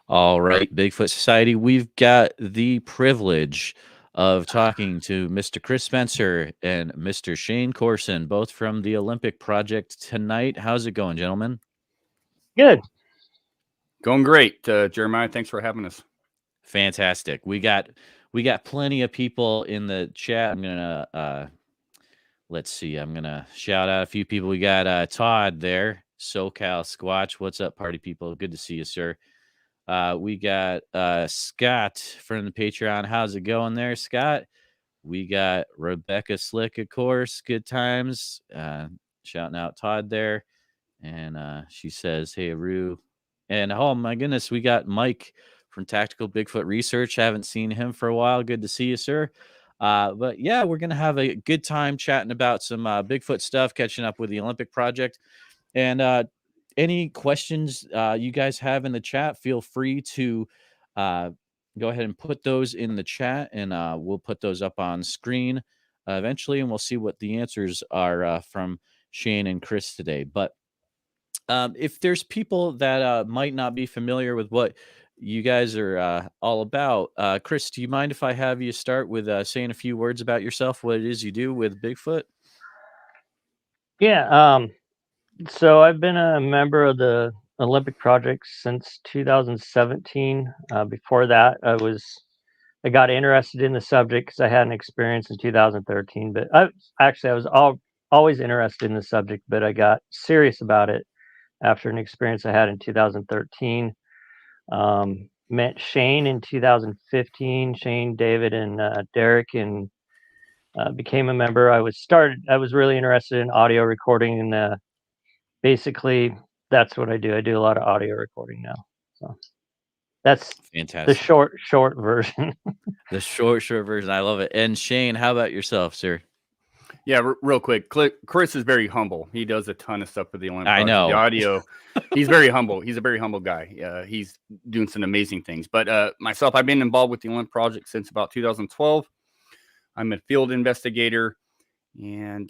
All right, Bigfoot Society, we've got the privilege of talking to Mr. Chris Spencer and Mr. Shane Corson, both from the Olympic Project tonight. How's it going, gentlemen? Good. Going great, Jeremiah. Thanks for having us. Fantastic. We got plenty of people in the chat. I'm gonna let's see. I'm gonna shout out a few people. We got Todd there, SoCal Squatch. What's up, party people? Good to see you, sir. We got Scott from the Patreon. How's it going there, Scott? We got Rebecca Slick, of course. Good times. Shouting out Todd there. And she says, hey, Aru. And oh my goodness, we got Mike from Tactical Bigfoot Research. Haven't seen him for a while. Good to see you, sir. But yeah, we're going to have a good time chatting about some Bigfoot stuff, catching up with the Olympic Project. And any questions you guys have in the chat, feel free to go ahead and put those in the chat, and we'll put those up on screen eventually, and we'll see what the answers are from Shane and Chris today. But if there's people that might not be familiar with what you guys are all about, Chris, do you mind if I have you start with saying a few words about yourself, what it is you do with Bigfoot? Yeah. So I've been a member of the Olympic Project since 2017. Before that, I got interested in the subject because I had an experience in 2013. But I was always interested in the subject, but I got serious about it after an experience I had in 2013. Met Shane in 2015. Shane, David, and Derek, and became a member. I was really interested in audio recording, and basically that's what I do. I do a lot of audio recording now. So that's fantastic. The short version. The short version. I love it. And Shane, how about yourself, sir? Yeah, real quick. Chris is very humble. He does a ton of stuff for the Olympic. I know. The audio. He's very humble. He's a very humble guy. He's doing some amazing things. But myself, I've been involved with the Olympic Project since about 2012. I'm a field investigator and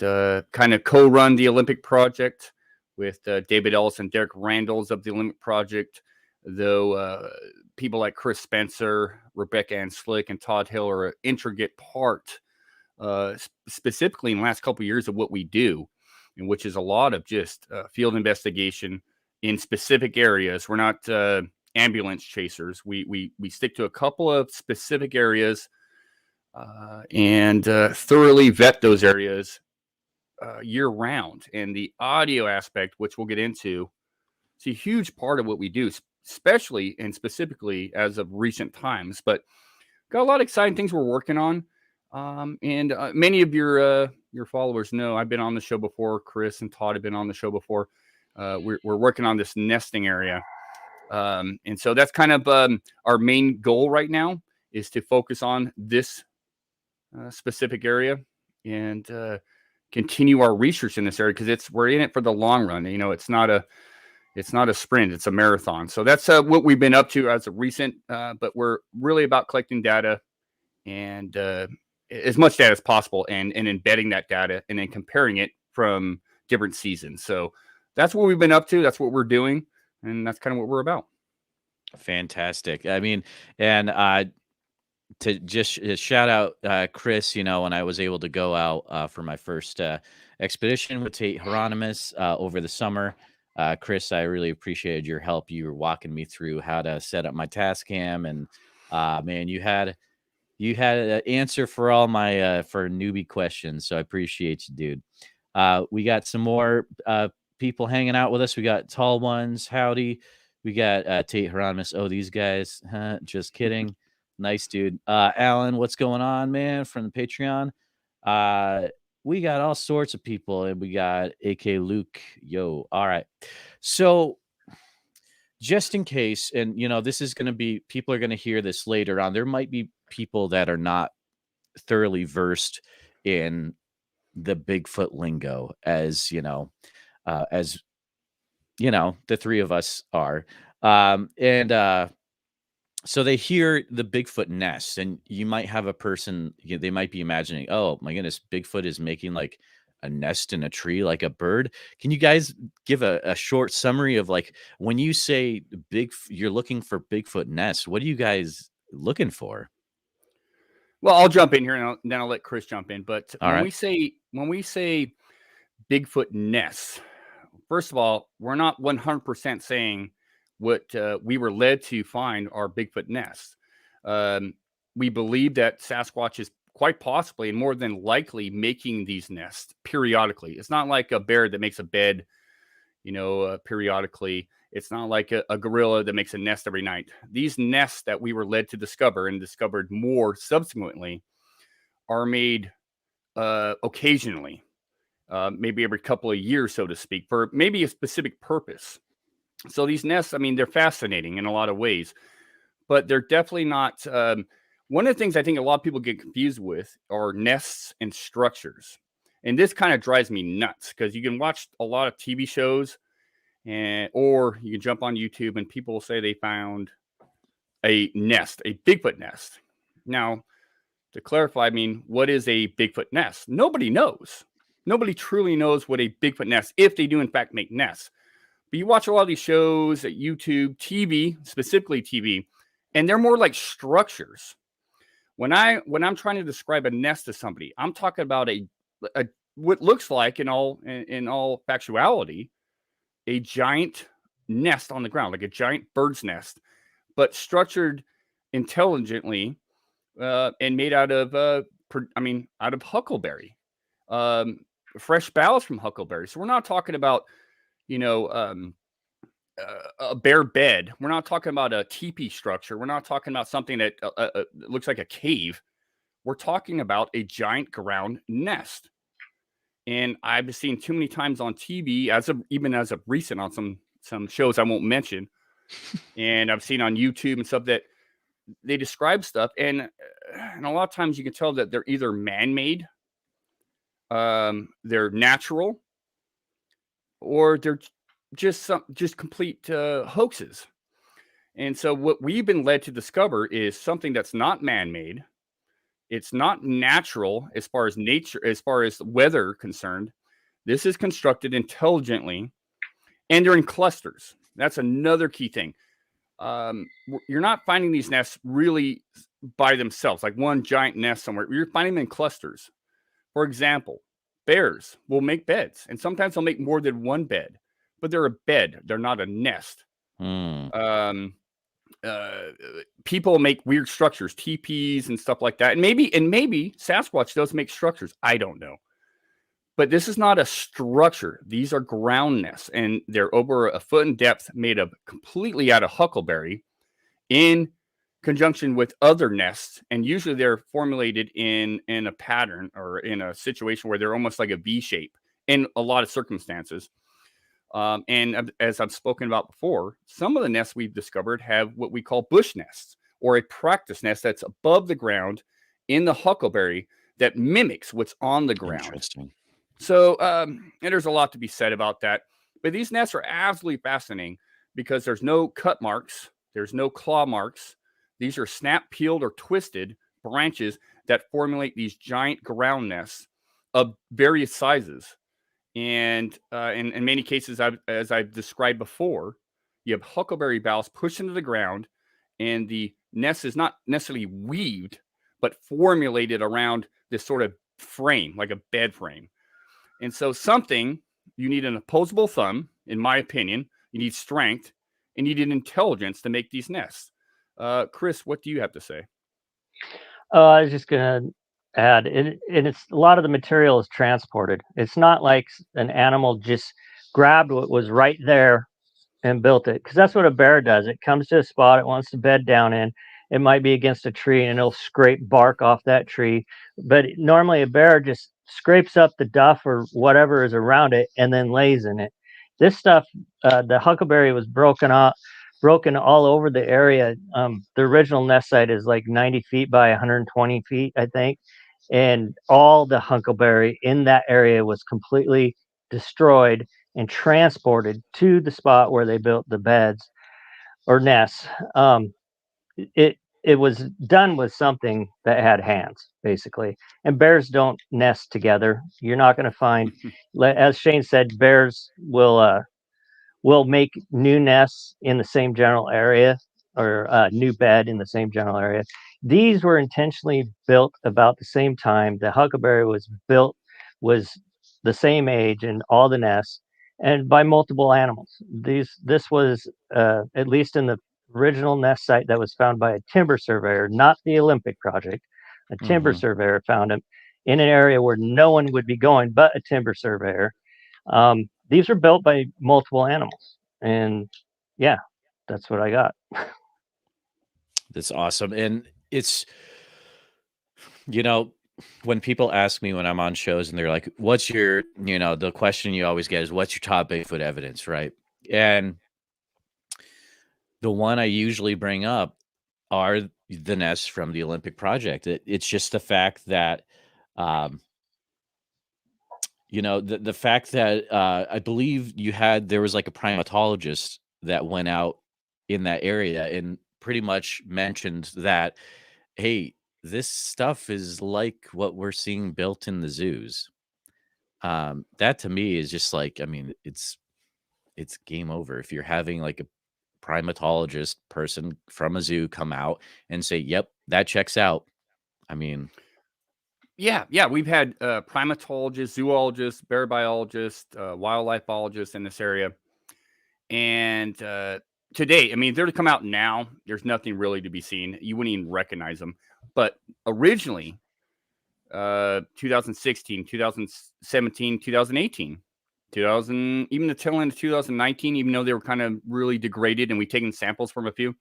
kind of co-run the Olympic Project with David Ellis and Derek Randalls of the Olympic Project. Though people like Chris Spencer, Rebecca Ann Slick, and Todd Hill are an intricate part, specifically in the last couple of years, of what we do, and which is a lot of just field investigation in specific areas. We're not ambulance chasers. We stick to a couple of specific areas and thoroughly vet those areas year round. And the audio aspect, which we'll get into, it's a huge part of what we do, especially and specifically as of recent times. But got a lot of exciting things we're working on. And many of your followers know I've been on the show before. Chris and Todd have been on the show before. We're working on this nesting area. And so that's kind of our main goal right now, is to focus on this specific area and continue our research in this area, because we're in it for the long run. You know, it's not a sprint, it's a marathon. So that's what we've been up to as of recent, but we're really about collecting data and as much data as possible, and embedding that data and then comparing it from different seasons. So that's what we've been up to. That's what we're doing. And that's kind of what we're about. Fantastic. I mean, and to just shout out Chris, you know, when I was able to go out for my first expedition with Tate Hieronymus over the summer, Chris, I really appreciated your help. You were walking me through how to set up my task cam, and man, you had an answer for all my for newbie questions. So I appreciate you, dude. We got some more people hanging out with us. We got Tall Ones, howdy. We got Tate Hieronymus. Oh, these guys, just kidding. Nice, dude. Alan, what's going on, man? From the Patreon. We got all sorts of people, and we got AK Luke. Yo, all right. So just in case, and you know, this is going to be, people are going to hear this later on. There might be people that are not thoroughly versed in the Bigfoot lingo, as you know, the three of us are. So they hear the Bigfoot nest, and you might have a person, they might be imagining, oh my goodness, Bigfoot is making like a nest in a tree like a bird. Can you guys give a short summary of like when you say you're looking for Bigfoot nests, what are you guys looking for? Well, I'll jump in here and then I'll let Chris jump in. But All right. when we say Bigfoot nests, first of all, we're not 100% saying what we were led to find are Bigfoot nests. We believe that Sasquatch is quite possibly and more than likely making these nests periodically. It's not like a bear that makes a bed, periodically. It's not like a gorilla that makes a nest every night. These nests that we were led to discover and discovered more subsequently are made occasionally, maybe every couple of years, so to speak, for maybe a specific purpose. So these nests, I mean, they're fascinating in a lot of ways, but they're definitely not. One of the things I think a lot of people get confused with are nests and structures. And this kind of drives me nuts because you can watch a lot of TV shows or you can jump on YouTube and people will say they found a nest, a Bigfoot nest. Now, to clarify, I mean, what is a Bigfoot nest? Nobody knows. Nobody truly knows what a Bigfoot nest, if they do in fact make nests. But you watch a lot of these shows at YouTube, TV, specifically TV, and they're more like structures. When I'm trying to describe a nest to somebody, I'm talking about a what looks like in all factuality, a giant nest on the ground, like a giant bird's nest, but structured intelligently and made out of out of huckleberry, fresh boughs from huckleberry. So we're not talking about a bare bed. We're not talking about a teepee structure. We're not talking about something that looks like a cave. We're talking about a giant ground nest. And I've seen too many times on TV, even as of recent, on some shows I won't mention, and I've seen on YouTube and stuff that they describe stuff, and a lot of times you can tell that they're either man-made, they're natural, or they're just complete hoaxes. And so what we've been led to discover is something that's not man-made. It's not natural as far as nature, as far as weather concerned. This is constructed intelligently, and they're in clusters. That's another key thing. You're not finding these nests really by themselves, like one giant nest somewhere. You're finding them in clusters. For example, bears will make beds, and sometimes they'll make more than one bed, but they're a bed. They're not a nest. People make weird structures, teepees and stuff like that. And maybe Sasquatch does make structures. I don't know. But this is not a structure. These are ground nests, and they're over a foot in depth, made of completely out of huckleberry in conjunction with other nests. And usually they're formulated in a pattern or in a situation where they're almost like a V shape in a lot of circumstances. And as I've spoken about before, some of the nests we've discovered have what we call bush nests, or a practice nest that's above the ground in the huckleberry that mimics what's on the ground. Interesting. So, and there's a lot to be said about that. But these nests are absolutely fascinating because there's no cut marks, there's no claw marks. These are snap, peeled, or twisted branches that formulate these giant ground nests of various sizes. And in many cases, as I've described before, you have huckleberry boughs pushed into the ground, and the nest is not necessarily weaved, but formulated around this sort of frame, like a bed frame. And so you need an opposable thumb, in my opinion. You need strength, and you need intelligence to make these nests. Chris, what do you have to say? I was just going to add, and it's a lot of the material is transported. It's not like an animal just grabbed what was right there and built it, because that's what a bear does. It comes to a spot it wants to bed down in. It might be against a tree, and it'll scrape bark off that tree. But normally a bear just scrapes up the duff or whatever is around it and then lays in it. This stuff, the huckleberry was broken all over the area. The original nest site is like 90 feet by 120 feet, I think. And all the huckleberry in that area was completely destroyed and transported to the spot where they built the beds or nests. It it was done with something that had hands, basically. And bears don't nest together. You're not going to find, as Shane said, bears will make new nests in the same general area, or a new bed in the same general area. These were intentionally built about the same time. The huckleberry was built, was the same age in all the nests, and by multiple animals. This was at least in the original nest site that was found by a timber surveyor, not the Olympic project. A timber surveyor found them in an area where no one would be going but a timber surveyor. These were built by multiple animals, and yeah, that's what I got. That's awesome. And it's, you know, when people ask me when I'm on shows and they're like, what's your, the question you always get is, what's your top Bigfoot evidence, right? And the one I usually bring up are the nests from the Olympic project. It's just the fact that, the fact that I believe there was like a primatologist that went out in that area and pretty much mentioned that, hey, this stuff is like what we're seeing built in the zoos. That to me is just like, I mean, it's game over if you're having like a primatologist person from a zoo come out and say, yep, that checks out. I mean, yeah, we've had primatologists, zoologists, bear biologists, wildlife biologists in this area, and today, I mean, if they're to come out now, there's nothing really to be seen. You wouldn't even recognize them. But originally, 2016, 2017, 2018, even the tail end of 2019, even though they were kind of really degraded and we'd taken samples from a few,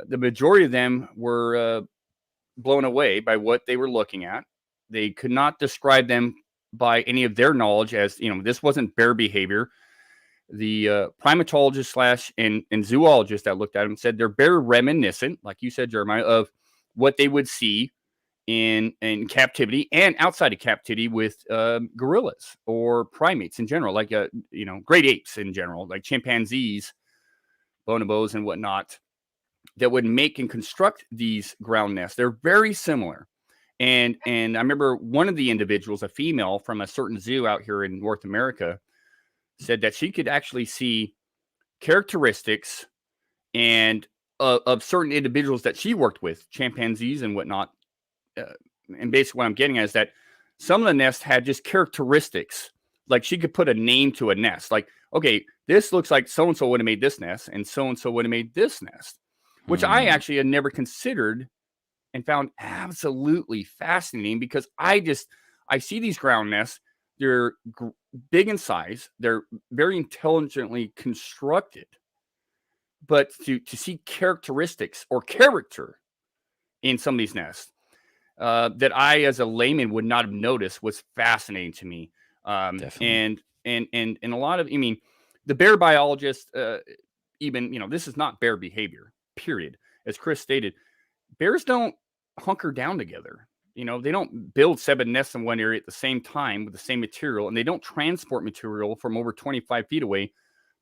the majority of them were blown away by what they were looking at. They could not describe them by any of their knowledge as, this wasn't bear behavior. The primatologist and zoologist that looked at them said they're bear reminiscent, like you said, Jeremiah, of what they would see in captivity and outside of captivity with gorillas or primates in general, like great apes in general, like chimpanzees, bonobos, and whatnot, that would make and construct these ground nests. They're very similar. And I remember one of the individuals, a female from a certain zoo out here in North America, said that she could actually see characteristics and of certain individuals that she worked with, chimpanzees and whatnot. And basically what I'm getting at is that some of the nests had just characteristics. Like she could put a name to a nest. Like, okay, this looks like so-and-so would have made this nest and so-and-so would have made this nest, which I actually had never considered and found absolutely fascinating, because I see these ground nests. They're big in size. They're very intelligently constructed. But to see characteristics or character in some of these nests that I, as a layman, would not have noticed was fascinating to me. And a lot of, the bear biologists, even, this is not bear behavior, period. As Chris stated, bears don't hunker down together. They don't build 7 nests in one area at the same time with the same material, and they don't transport material from over 25 feet away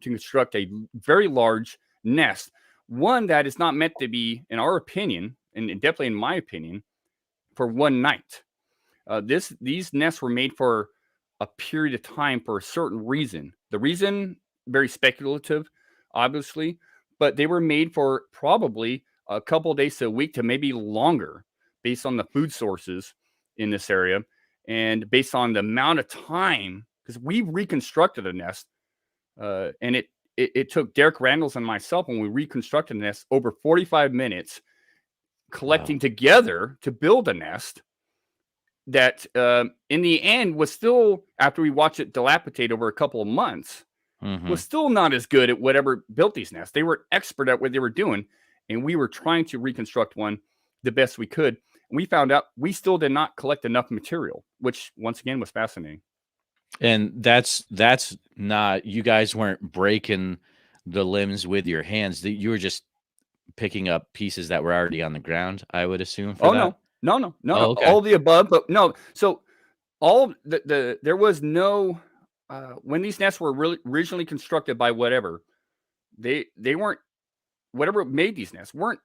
to construct a very large nest. One that is not meant to be, in our opinion, and definitely in my opinion, for one night. These nests were made for a period of time for a certain reason. The reason, very speculative, obviously, but they were made for probably a couple of days to a week to maybe longer, based on the food sources in this area and based on the amount of time, because we reconstructed a nest, and it took Derek Randalls and myself, when we reconstructed the nest, over 45 minutes collecting together to build a nest that in the end was still, after we watched it dilapidate over a couple of months, was still not as good at whatever built these nests. They were expert at what they were doing, and we were trying to reconstruct one the best we could. And we found out we still did not collect enough material, which once again was fascinating. And that's not, you guys weren't breaking the limbs with your hands. You were just picking up pieces that were already on the ground, I would assume. No. Okay. All the above, but no. So all there was no, when these nests were really originally constructed by whatever, they weren't, whatever made these nests weren't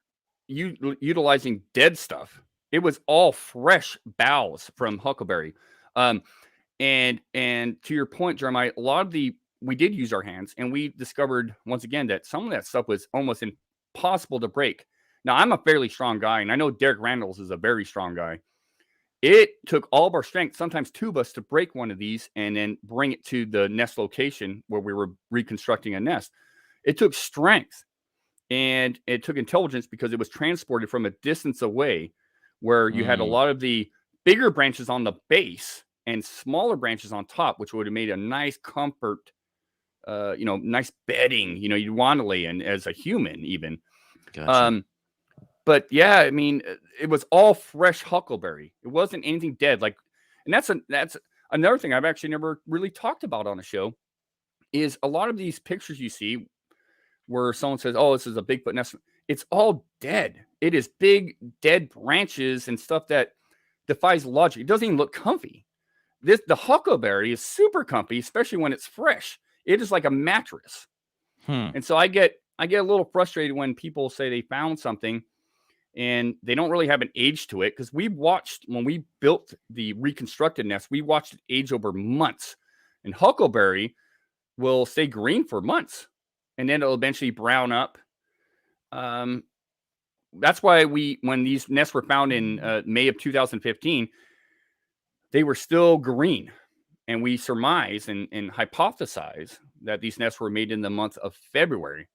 utilizing dead stuff. It was all fresh boughs from huckleberry. And to your point, Jeremiah, a lot of we did use our hands, and we discovered once again that some of that stuff was almost impossible to break. Now, I'm a fairly strong guy, and I know Derek Randalls is a very strong guy. It took all of our strength, sometimes two of us, to break one of these and then bring it to the nest location where we were reconstructing a nest. It took strength, and it took intelligence because it was transported from a distance away where you had a lot of the bigger branches on the base and smaller branches on top, which would have made a nice comfort, nice bedding, you'd want to lay in as a human even. Gotcha. But yeah, I mean, it was all fresh huckleberry. It wasn't anything dead. And that's another thing I've actually never really talked about on a show is a lot of these pictures you see where someone says, "Oh, this is a Bigfoot nest." It's all dead. It is big, dead branches and stuff that defies logic. It doesn't even look comfy. The huckleberry is super comfy, especially when it's fresh. It is like a mattress. And so I get a little frustrated when people say they found something and they don't really have an age to it, because we watched when we built the reconstructed nest, we watched it age over months. And huckleberry will stay green for months, and then it'll eventually brown up. That's why when these nests were found in May of 2015, they were still green. And we surmise and hypothesize that these nests were made in the month of February.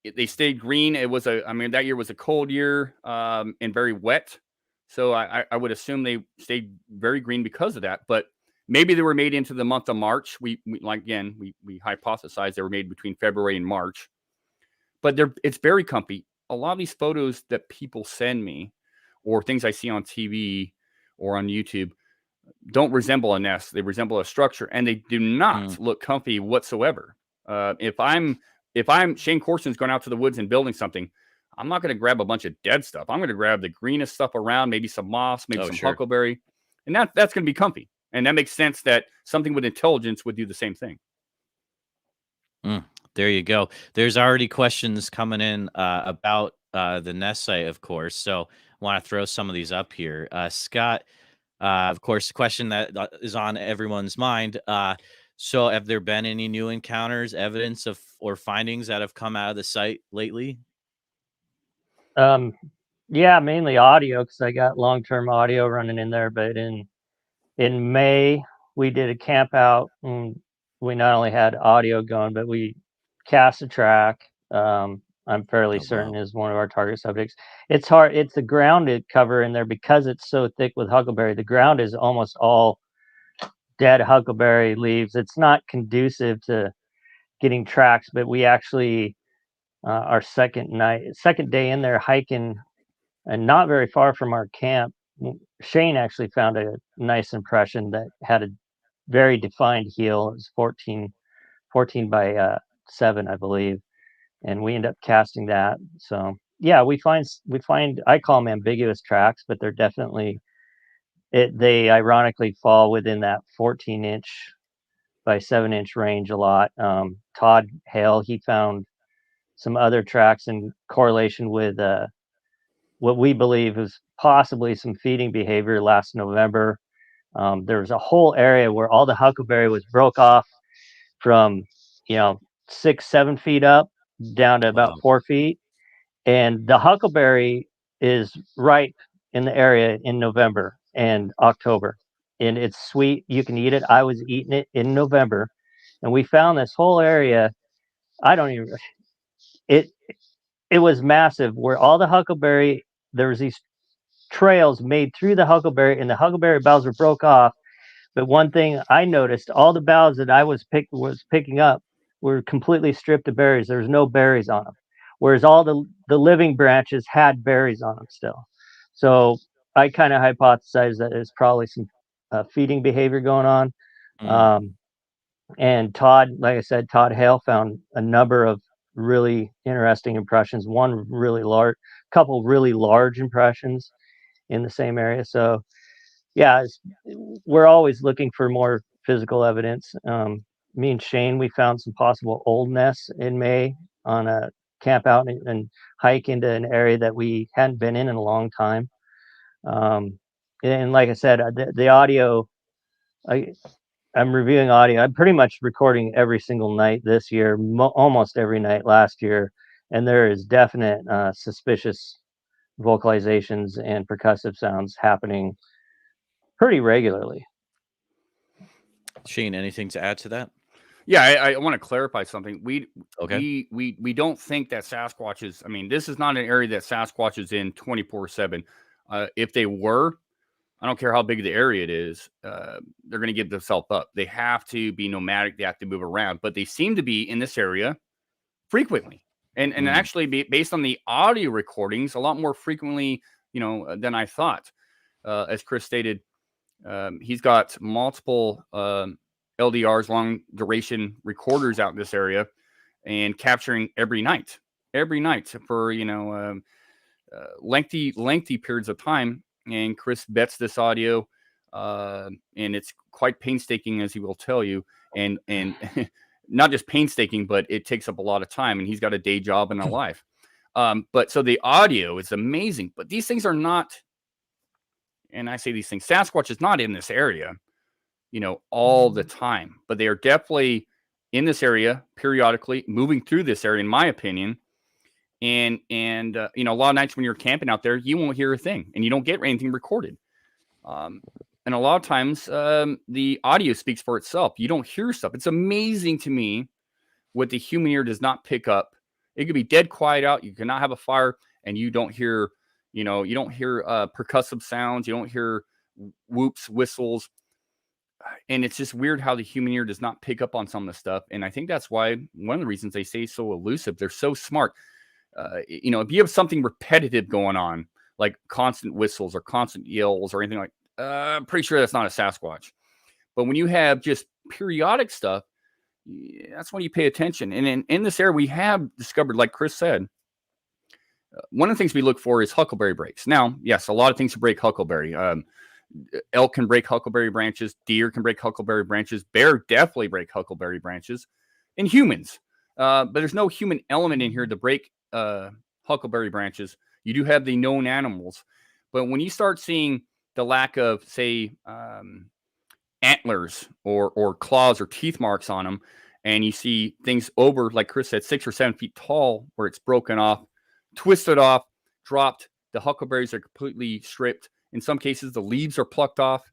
They stayed green. That year was a cold year and very wet. So I would assume they stayed very green because of that. But maybe they were made into the month of March. We hypothesize they were made between February and March. But it's very comfy. A lot of these photos that people send me or things I see on TV or on YouTube don't resemble a nest. They resemble a structure, and they do not look comfy whatsoever. If I'm Shane Corson's going out to the woods and building something, I'm not going to grab a bunch of dead stuff. I'm going to grab the greenest stuff around, maybe some moss, maybe some huckleberry, and that's going to be comfy. And that makes sense that something with intelligence would do the same thing. There you go. There's already questions coming in about the nest site, of course. So I want to throw some of these up here. Scott, of course, the question that is on everyone's mind. So have there been any new encounters, evidence of or findings that have come out of the site lately? Yeah, mainly audio, because I got long-term audio running in there. But in May, we did a camp out, and we not only had audio going, but we cast a track. I'm fairly certain is one of our target subjects. It's hard. It's the grounded cover in there because it's so thick with huckleberry. The ground is almost all dead huckleberry leaves. It's not conducive to getting tracks, but we actually our second day in there hiking, and not very far from our camp, Shane actually found a nice impression that had a very defined heel. It was 14 by 7, I believe, and we end up casting that. So yeah, we find I call them ambiguous tracks, but they're definitely they ironically fall within that 14-inch by 7-inch range a lot. Todd Hale, he found some other tracks in correlation with what we believe is possibly some feeding behavior last November. There was a whole area where all the huckleberry was broke off from 6-7 feet up down to about 4 feet, and the huckleberry is ripe in the area in November and October, and it's sweet. You can eat it. I was eating it in November, and we found this whole area. It was massive where all the huckleberry, there was these trails made through the huckleberry, and the huckleberry boughs were broke off. But one thing I noticed, all the boughs that I was picking up were completely stripped of berries. There was no berries on them, whereas all the living branches had berries on them still. So I kind of hypothesized that there's probably some feeding behavior going on. And Todd, like I said, Todd Hale found a number of really interesting impressions. One really large, couple really large impressions in the same area. So yeah, we're always looking for more physical evidence. Me and Shane, we found some possible old nests in May on a camp out and hike into an area that we hadn't been in a long time. And like I said, the audio, I'm reviewing audio. I'm pretty much recording every single night this year, almost every night last year, and there is definite suspicious vocalizations and percussive sounds happening pretty regularly. Shane, anything to add to that? Yeah, I want to clarify something. We don't think that Sasquatch is. I mean, this is not an area that Sasquatch is in 24/7. If they were, I don't care how big the area it is, they're going to give themselves up. They have to be nomadic. They have to move around. But they seem to be in this area frequently, and actually, based on the audio recordings, a lot more frequently, than I thought. As Chris stated, he's got multiple LDRs, long duration recorders out in this area, and capturing every night for lengthy periods of time. And Chris vets this audio, and it's quite painstaking, as he will tell you, and not just painstaking, but it takes up a lot of time, and he's got a day job and a life. But so the audio is amazing, but these things are not, and I say these things, Sasquatch is not in this area, all the time, but they are definitely in this area periodically, moving through this area, in my opinion. And a lot of nights when you're camping out there, you won't hear a thing, and you don't get anything recorded. And a lot of times, the audio speaks for itself. You don't hear stuff. It's amazing to me what the human ear does not pick up. It could be dead quiet out. You cannot have a fire, and you don't hear, percussive sounds. You don't hear whoops, whistles. And it's just weird how the human ear does not pick up on some of the stuff. And I think that's why one of the reasons they stay so elusive. They're so smart. If you have something repetitive going on, like constant whistles or constant yells or anything like, I'm pretty sure that's not a Sasquatch. But when you have just periodic stuff, that's when you pay attention. And in this area, we have discovered, like Chris said, one of the things we look for is huckleberry breaks. Now, yes, a lot of things break huckleberry. Elk can break huckleberry branches. Deer can break huckleberry branches. Bear definitely break huckleberry branches. And humans. But there's no human element in here to break huckleberry branches. You do have the known animals. But when you start seeing the lack of, say, antlers or claws or teeth marks on them, and you see things over, like Chris said, 6 or 7 feet tall, where it's broken off, twisted off, dropped, the huckleberries are completely stripped. In some cases, the leaves are plucked off.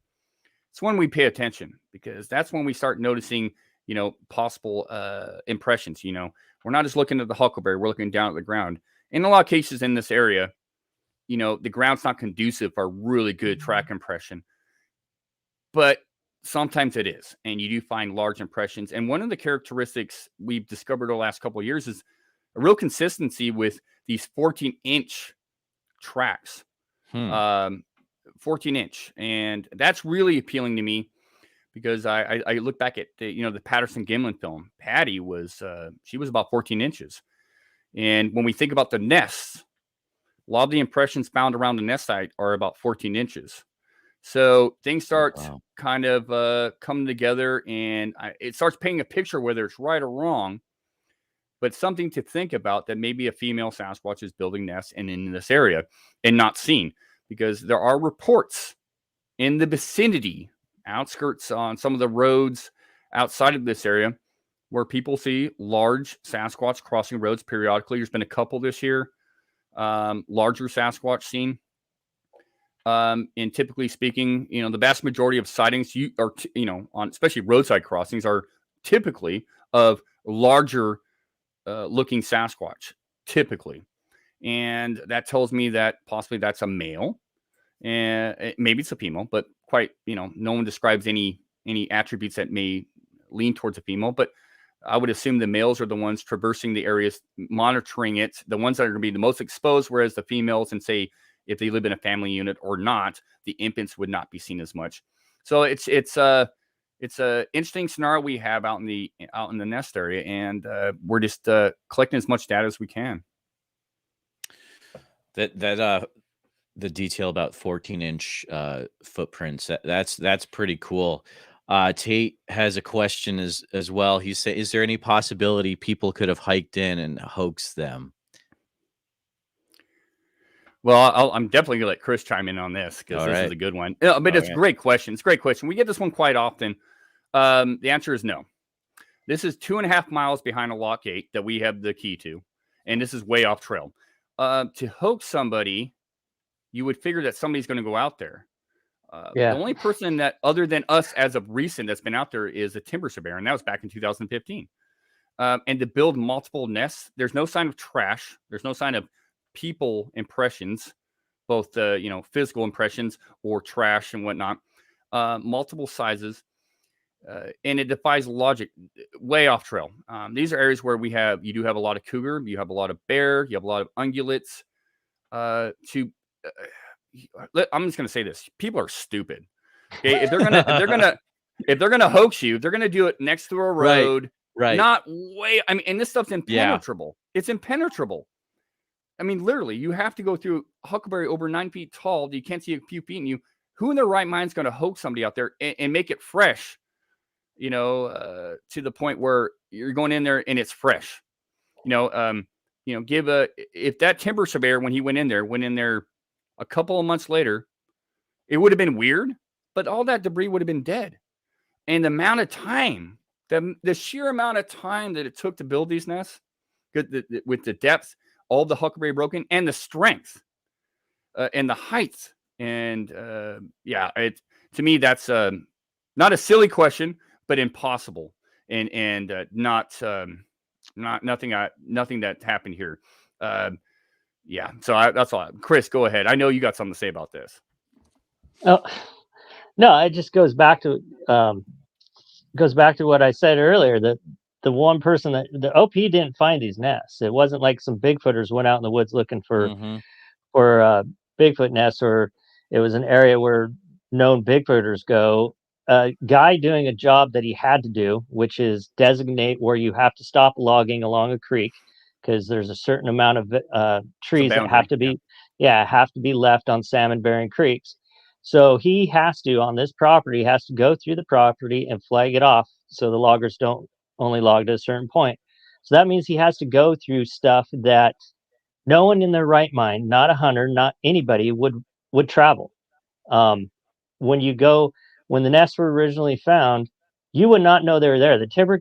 It's when we pay attention, because that's when we start noticing, possible impressions. We're not just looking at the huckleberry, we're looking down at the ground. In a lot of cases in this area, the ground's not conducive for a really good track impression. But sometimes it is, and you do find large impressions. And one of the characteristics we've discovered over the last couple of years is a real consistency with these 14-inch tracks. 14-inch, and that's really appealing to me, because I look back at the Patterson Gimlin film. Patty was she was about 14 inches, and when we think about the nests, a lot of the impressions found around the nest site are about 14 inches. So things start kind of coming together, and it starts painting a picture, whether it's right or wrong, but something to think about, that maybe a female Sasquatch is building nests and in this area and not seen, because there are reports in the vicinity, outskirts on some of the roads outside of this area, where people see large Sasquatch crossing roads periodically. There's been a couple this year, larger Sasquatch seen. And typically speaking, the vast majority of sightings on especially roadside crossings are typically of larger looking Sasquatch, typically. And that tells me that possibly that's a male, and maybe it's a female, but quite, no one describes any attributes that may lean towards a female. But I would assume the males are the ones traversing the areas, monitoring it, the ones that are going to be the most exposed, whereas the females, and say if they live in a family unit or not, the infants would not be seen as much. So it's a interesting scenario we have out in the nest area, and we're just collecting as much data as we can. That the detail about 14-inch footprints, that's pretty cool. Tate has a question as well. He said, is there any possibility people could have hiked in and hoaxed them? Well, I'm definitely gonna let Chris chime in on this because All this is right. a good one. Yeah, but All it's a right. great question. It's a great question. We get this one quite often. The answer is no. This is 2.5 miles behind a lock gate that we have the key to, and this is way off trail. To hoax somebody, you would figure that somebody's going to go out there. The Yeah. only person that, other than us, as of recent, that's been out there is a timber surveyor, and that was back in 2015. And to build multiple nests, there's no sign of trash. There's no sign of people impressions, both physical impressions or trash and whatnot. Multiple sizes. And it defies logic, way off trail. These are areas where you do have a lot of cougar, you have a lot of bear, you have a lot of ungulates. I'm just gonna say this: people are stupid. Okay, if they're gonna hoax you, they're gonna do it next to a road, Right. not way. I mean, and this stuff's impenetrable. Yeah. It's impenetrable. I mean, literally, you have to go through huckleberry over 9 feet tall. You can't see a few feet in you. Who in their right mind is going to hoax somebody out there and make it fresh? To the point where you're going in there and it's fresh. If that timber surveyor, when he went in there a couple of months later, it would have been weird, but all that debris would have been dead. And the amount of time, the sheer amount of time that it took to build these nests, with the depth, all the huckleberry broken, and the strength, and the height, and to me, that's not a silly question, but impossible, and nothing that happened here. So that's all. Chris, go ahead. I know you got something to say about this. Oh, no, it just goes back to what I said earlier, that the one person that the OP didn't find these nests. It wasn't like some Bigfooters went out in the woods looking for Bigfoot nests, or it was an area where known Bigfooters go. A guy doing a job that he had to do, which is designate where you have to stop logging along a creek, because there's a certain amount of trees that have to be left on salmon bearing creeks. So he has to, on this property, has to go through the property and flag it off so the loggers don't only log to a certain point. So that means he has to go through stuff that no one in their right mind, not a hunter, not anybody, would travel. When the nests were originally found, you would not know they were there. The timber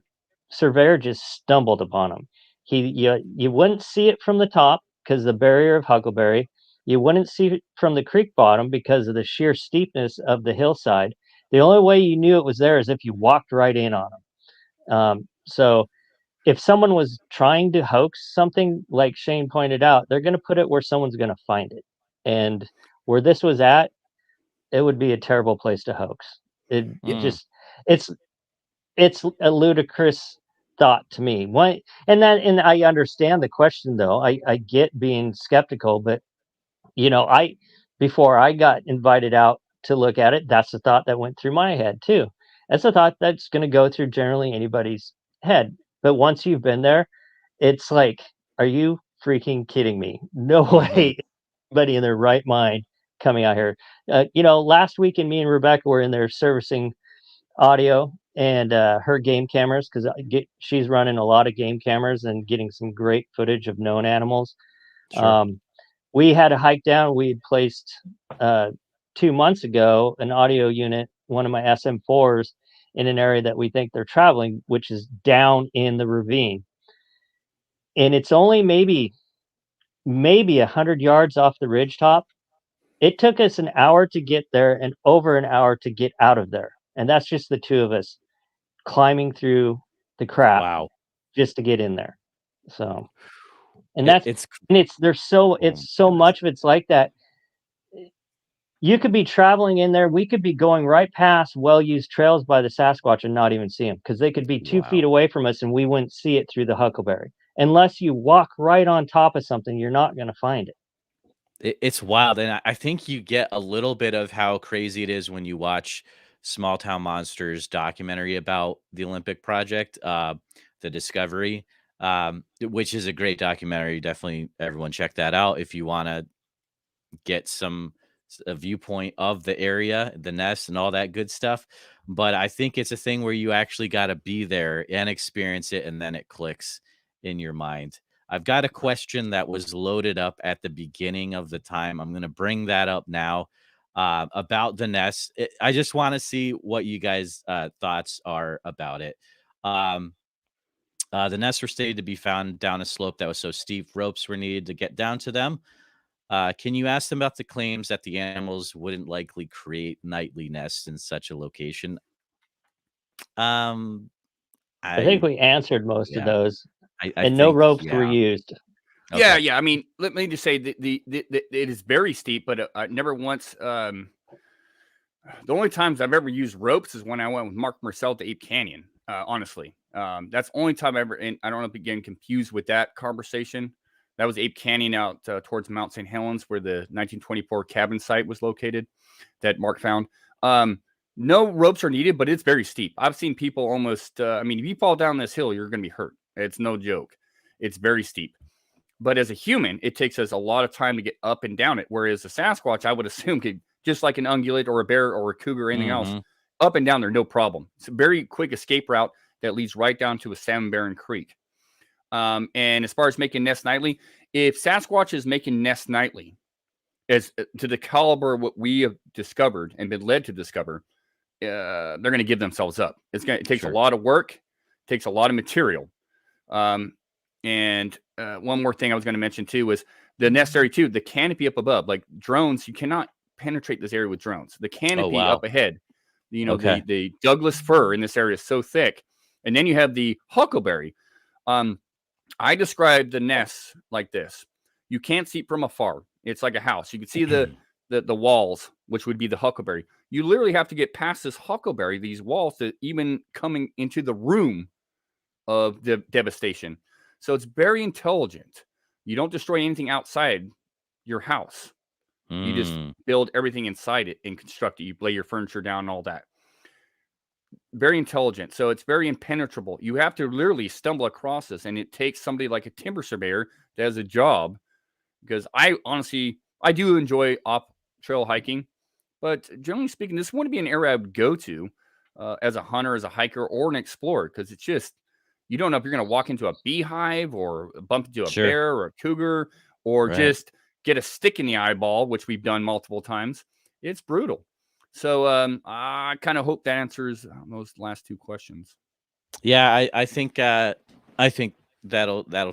surveyor just stumbled upon them. You wouldn't see it from the top because the barrier of huckleberry. You wouldn't see it from the creek bottom because of the sheer steepness of the hillside. The only way you knew it was there is if you walked right in on them. So if someone was trying to hoax something, like Shane pointed out, they're going to put it where someone's going to find it. And where this was at, it would be a terrible place to hoax. It's a ludicrous thought to me. And I understand the question though. I get being skeptical, but before I got invited out to look at it, that's the thought that went through my head too. That's a thought that's going to go through generally anybody's head. But once you've been there, it's like, are you freaking kidding me? No way anybody in their right mind coming out here. Last weekend, me and Rebecca were in there servicing audio and her game cameras, because she's running a lot of game cameras and getting some great footage of known animals. Sure. We had a hike down. We had placed 2 months ago an audio unit, one of my SM4s, in an area that we think they're traveling, which is down in the ravine. And it's only maybe 100 yards off the ridgetop. It took us an hour to get there and over an hour to get out of there. And that's just the two of us climbing through the crap just to get in there. So, and it's so much of it's like that. You could be traveling in there. We could be going right past well-used trails by the Sasquatch and not even see them, because they could be 2 feet away from us and we wouldn't see it through the huckleberry. Unless you walk right on top of something, you're not going to find it. It's wild. And I think you get a little bit of how crazy it is when you watch Small Town Monsters documentary about the Olympic project, The Discovery, which is a great documentary. Definitely everyone check that out if you want to get a viewpoint of the area, the nest, and all that good stuff. But I think it's a thing where you actually got to be there and experience it, and then it clicks in your mind. I've got a question that was loaded up at the beginning of the time. I'm going to bring that up now about the nest. I just want to see what you guys' thoughts are about it. The nests were stated to be found down a slope that was so steep, ropes were needed to get down to them. Can you ask them about the claims that the animals wouldn't likely create nightly nests in such a location? Um, I think I we answered most of yeah, those, I and no think ropes were used. Yeah, Okay. yeah. I mean, let me just say the it is very steep, but never once. The only times I've ever used ropes is when I went with Mark Marcel to Ape Canyon. Honestly, that's the only time I ever. And I don't know if you're getting confused with that conversation. That was Ape Canyon out towards Mount St. Helens, where the 1924 cabin site was located that Mark found. No ropes are needed, but it's very steep. I've seen people almost. I mean, if you fall down this hill, you're going to be hurt. It's no joke. It's very steep. But as a human, it takes us a lot of time to get up and down it. Whereas a Sasquatch, I would assume, could just like an ungulate or a bear or a cougar or anything else, Mhm. up and down there, no problem. It's a very quick escape route that leads right down to a salmon barren creek. And as far as making nests nightly, if Sasquatch is making nests nightly, as to the caliber of what we have discovered and been led to discover, they're going to give themselves up. It takes a Sure. lot of work, takes a lot of material. And one more thing I was going to mention too was the necessary too, the canopy up above. Like drones, you cannot penetrate this area with drones. The Oh, canopy wow. up ahead, you know, Okay. the Douglas fir in this area is so thick, and then you have the huckleberry. I described the nests like this: you can't see it from afar. It's like a house. You can see the walls, which would be the huckleberry. You literally have to get past this huckleberry, these walls, to even coming into the room of the devastation. So it's very intelligent. You don't destroy anything outside your house. You just Mm. build everything inside it and construct it. You lay your furniture down and all that. Very intelligent. So it's very impenetrable. You have to literally stumble across this, and it takes somebody like a timber surveyor that has a job. Because I honestly, I do enjoy off trail hiking, but generally speaking, this wouldn't be an area I would go to as a hunter, as a hiker, or an explorer, because it's just, you don't know if you're going to walk into a beehive or bump into a Sure. bear or a cougar, or Right. just get a stick in the eyeball, which we've done multiple times. It's brutal. So I kind of hope that answers those last two questions. Yeah, I think that'll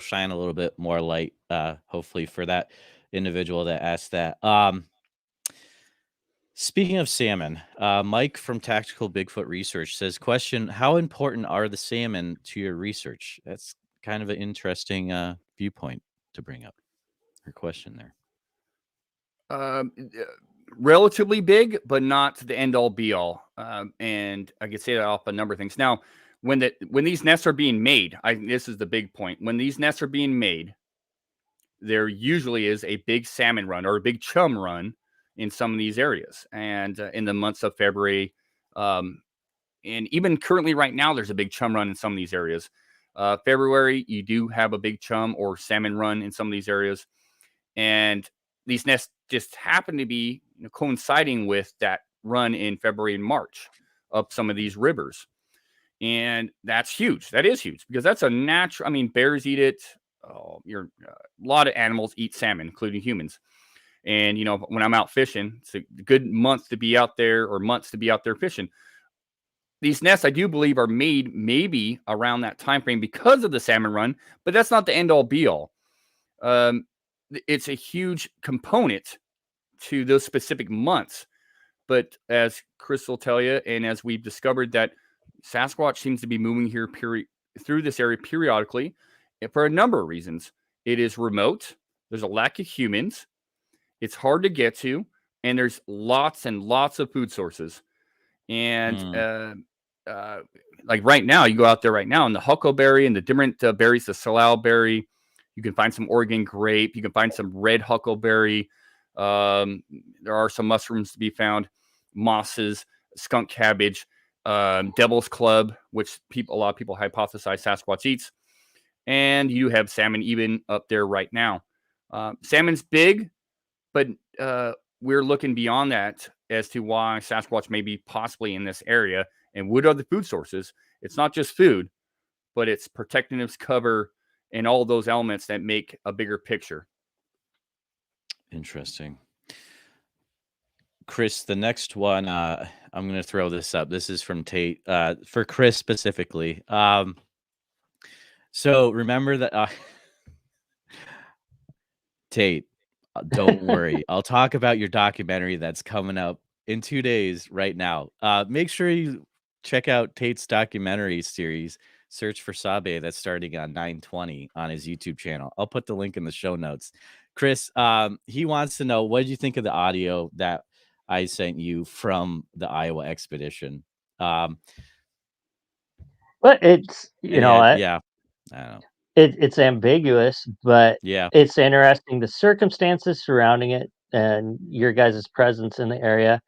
shine a little bit more light, hopefully for that individual that asked that. Speaking of salmon, Mike from Tactical Bigfoot Research says, question, how important are the salmon to your research? That's kind of an interesting viewpoint to bring up. Her question there. Relatively big, but not the end all be all. And I could say that off a number of things. Now, when these nests are being made, this is the big point. When these nests are being made, there usually is a big salmon run or a big chum run in some of these areas. And in the months of February, and even currently right now, there's a big chum run in some of these areas. February, you do have a big chum or salmon run in some of these areas. And these nests just happen to be coinciding with that run in February and March up some of these rivers. And that's huge. That is huge because that's a natural, I mean, bears eat it. A lot of animals eat salmon, including humans. And, when I'm out fishing, it's a good month to be out there, or months to be out there fishing. These nests, I do believe, are made maybe around that time frame because of the salmon run, but that's not the end all be all. It's a huge component to those specific months. But as Chris will tell you, and as we've discovered, that Sasquatch seems to be moving here through this area periodically for a number of reasons. It is remote. There's a lack of humans. It's hard to get to. And there's lots and lots of food sources. And like right now, you go out there right now, and the huckleberry and the different berries, the salal berry, you can find some Oregon grape. You can find some red huckleberry. There are some mushrooms to be found, mosses, skunk cabbage, devil's club, which a lot of people hypothesize Sasquatch eats. And you have salmon even up there right now. Salmon's big, but we're looking beyond that as to why Sasquatch may be possibly in this area. And what are the food sources? It's not just food, but it's protecting its cover and all those elements that make a bigger picture. Interesting. Chris, the next one, I'm going to throw this up. This is from Tate, for Chris specifically. So remember that, Tate, don't worry. I'll talk about your documentary that's coming up in 2 days right now. Make sure you check out Tate's documentary series, Search for Sabe, that's starting on 9/20 on his YouTube channel. I'll put the link in the show notes. Chris, he wants to know, what did you think of the audio that I sent you from the Iowa expedition? But it's, you know what? Yeah, I don't know. It's ambiguous, but Yeah, it's interesting, the circumstances surrounding it and your guys' presence in the area.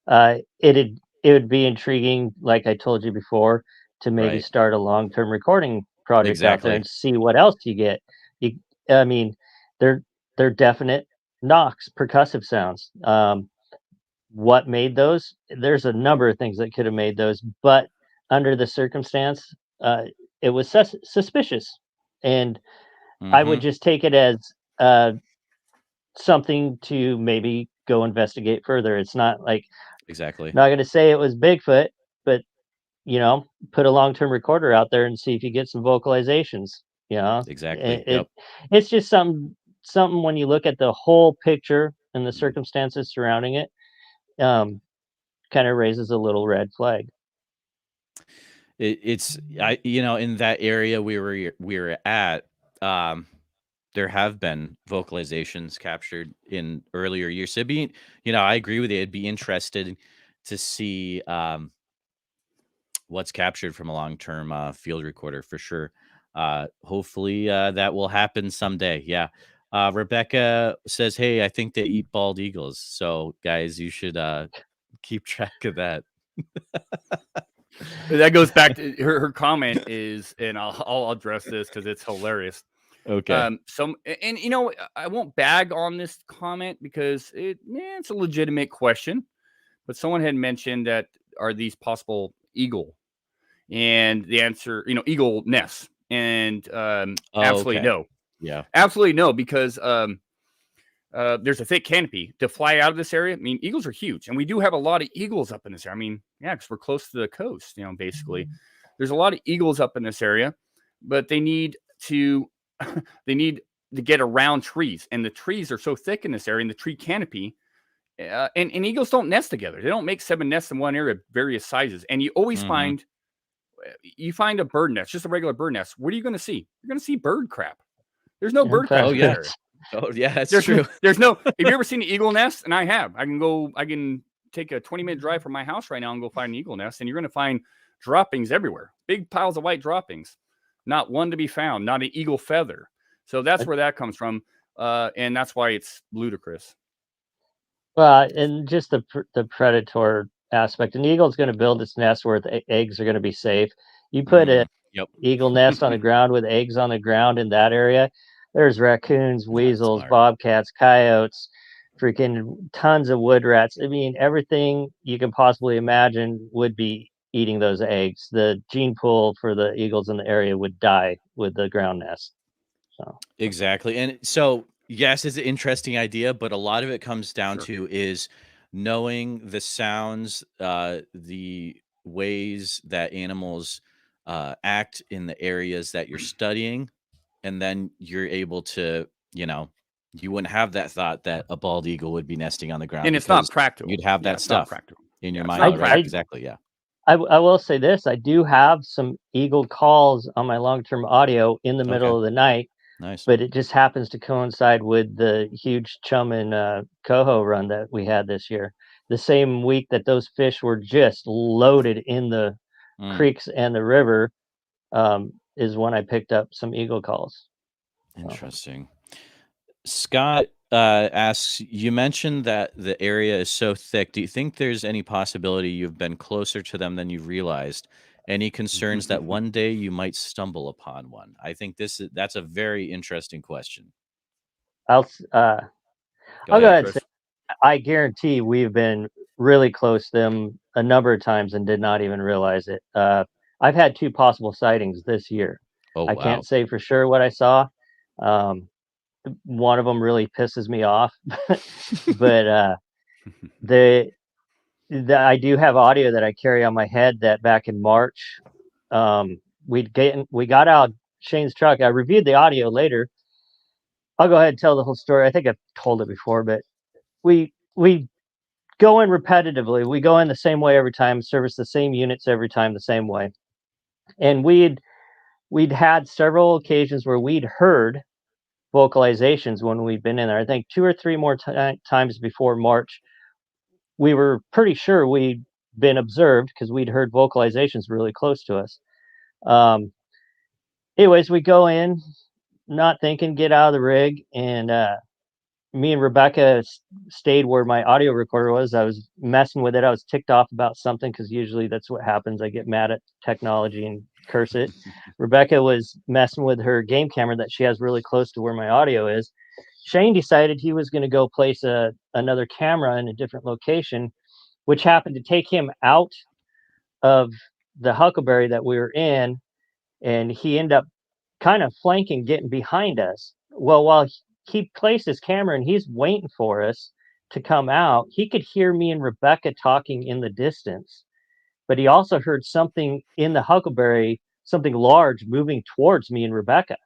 It would be intriguing, like I told you before, to maybe right. start a long-term recording project out there Exactly. and see what else you get. You, I mean, they're definite knocks, percussive sounds. What made those? There's a number of things that could have made those, but under the circumstance, it was suspicious, and I would Mhm. just take it as something to maybe go investigate further. It's not like, Exactly. not going to say it was Bigfoot, but put a long-term recorder out there and see if you get some vocalizations. Exactly. It Yep. it's just something when you look at the whole picture and the Mm. circumstances surrounding it, kind of raises a little red flag. It's in that area we were at, there have been vocalizations captured in earlier years. So I agree with you. It'd be interested to see what's captured from a long-term field recorder for sure. Hopefully that will happen someday. Yeah. Rebecca says, "Hey, I think they eat bald eagles. So guys, you should keep track of that." That goes back to her comment is, and I'll address this because it's hilarious. Okay. I won't bag on this comment because it's a legitimate question, but someone had mentioned that, are these possible eagle? And the answer, eagle nests, and absolutely Okay. no. Yeah. Absolutely no, because there's a thick canopy to fly out of this area. I mean, eagles are huge, and we do have a lot of eagles up in this area. I mean, yeah, because we're close to the coast, basically. There's a lot of eagles up in this area, but they need to they need to get around trees, and the trees are so thick in this area, and the tree canopy, and eagles don't nest together. They don't make 7 nests in one area of various sizes, and you always Mhm. find a bird nest, just a regular bird nest. What are you going to see? You're going to see bird crap. There's no In bird crap fact, in this yeah. area. Oh, yeah, that's There's true. There's no. Have you ever seen an eagle nest? And I have. I can take a 20-minute drive from my house right now and go find an eagle nest, and you're going to find droppings everywhere. Big piles of white droppings. Not one to be found. Not an eagle feather. So that's where that comes from, and that's why it's ludicrous. well, and just the predator aspect. An eagle's going to build its nest where the eggs are going to be safe. You put a Yep. eagle nest on the ground with eggs on the ground in that area, there's raccoons, Not weasels, smart. bobcats, coyotes, freaking tons of wood rats. I mean, everything you can possibly imagine would be eating those eggs. The gene pool for the eagles in the area would die with the ground nest. So Exactly. And so, yes, it's an interesting idea, but a lot of it comes down Sure. to is knowing the sounds, the ways that animals act in the areas that you're studying, and then you're able to, you wouldn't have that thought that a bald eagle would be nesting on the ground And it's not because practical. you'd have Yeah, that it's not stuff practical. in your Yeah, it's mind not already. practical. Exactly. Yeah. I will say this: I do have some eagle calls on my long-term audio in the middle Okay. of the night, Nice. but it just happens to coincide with the huge chum and coho run that we had this year. The same week that those fish were just loaded in the Mm, creeks and the river, is when I picked up some eagle calls. So, interesting. Scott asks, you mentioned that the area is so thick. Do you think there's any possibility you've been closer to them than you realized? Any concerns that one day you might stumble upon one? I think that's a very interesting question. I'll Go I'll go ahead. ahead and say I guarantee we've been really close to them a number of times and did not even realize it. I've had 2 possible sightings this year. Oh, I wow. can't say for sure what I saw. Um, one of them really pisses me off, but the I do have audio that I carry on my head that back in March, we got out Shane's truck. I reviewed the audio later. I'll go ahead and tell the whole story. I think I've told it before, but we go in repetitively. We go in the same way every time, service the same units every time the same way. And we'd had several occasions where we'd heard vocalizations when we'd been in there. I think 2 or 3 more times before March, we were pretty sure we'd been observed because we'd heard vocalizations really close to us. Um, Anyways, we go in, not thinking, get out of the rig, and me and Rebecca stayed where my audio recorder was. I was messing with it. I was ticked off about something because usually that's what happens. I get mad at technology and curse it. Rebecca was messing with her game camera that she has really close to where my audio is. Shane decided he was going to go place another camera in a different location, which happened to take him out of the huckleberry that we were in, and he ended up kind of flanking, getting behind us. Well, while he placed his camera and he's waiting for us to come out, he could hear me and Rebecca talking in the distance, but he also heard something in the huckleberry, something large moving towards me and Rebecca.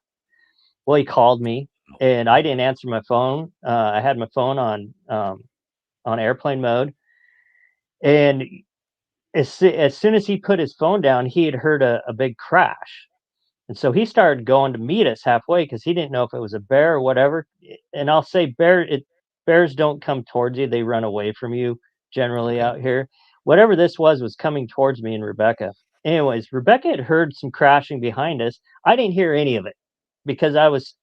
Well, he called me, and I didn't answer my phone. I had my phone on airplane mode, and as soon as he put his phone down, he had heard a big crash. And so he started going to meet us halfway because he didn't know if it was a bear or whatever. And I'll say bears don't come towards you. They run away from you generally Okay. out here. Whatever this was coming towards me and Rebecca. Anyways, Rebecca had heard some crashing behind us. I didn't hear any of it because I was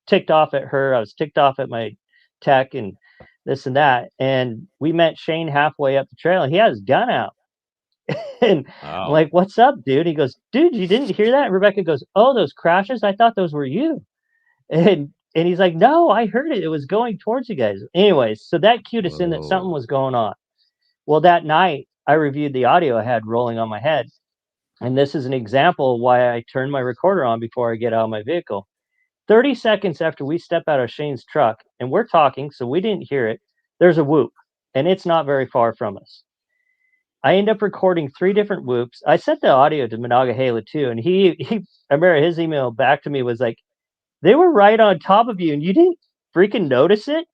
ticked off at her. I was ticked off at my tech and this and that. And we met Shane halfway up the trail and he had his gun out. And I'm Wow. like, "What's up, dude?" He goes, "Dude, you didn't hear that?" And Rebecca goes, "Oh, those crashes? I thought those were you." And he's like, "No, I heard it. It was going towards you guys." Anyways, so that cued us in that something Whoa. was going on. Well, that night I reviewed the audio I had rolling on my head. And this is an example of why I turn my recorder on before I get out of my vehicle. 30 seconds after we step out of Shane's truck, and we're talking, so we didn't hear it, there's a whoop, and it's not very far from us. I end up recording 3 different whoops. I sent the audio to Monongahela too, and he I remember his email back to me was like, "They were right on top of you, and you didn't freaking notice it."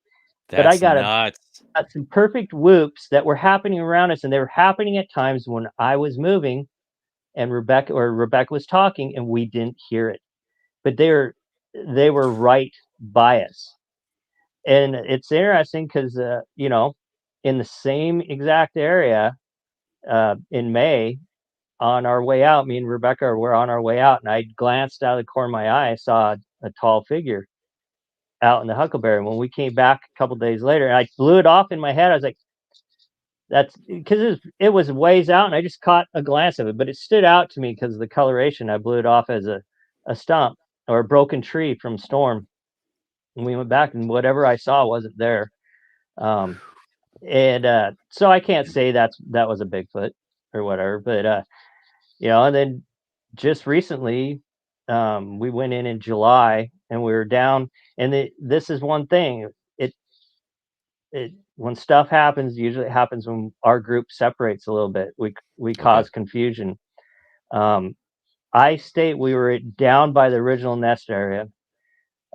But I That's nuts. got some perfect whoops that were happening around us, and they were happening at times when I was moving and Rebecca was talking, and we didn't hear it. But they were right by us, and it's interesting because in the same exact area in May, on our way out, me and Rebecca were on our way out, and I glanced out of the corner of my eye. I saw a tall figure out in the huckleberry. When we came back a couple days later, and I blew it off in my head. I was like, "That's because it was ways out," and I just caught a glance of it, but it stood out to me because of the coloration. I blew it off as a stump or a broken tree from storm. And we went back, and whatever I saw wasn't there. Um, and so I can't say that was a Bigfoot or whatever, but and then just recently, we went in July, and we were down, and this is one thing. It it when stuff happens, usually it happens when our group separates a little bit. We Okay. cause confusion. Um, we were down by the original nest area,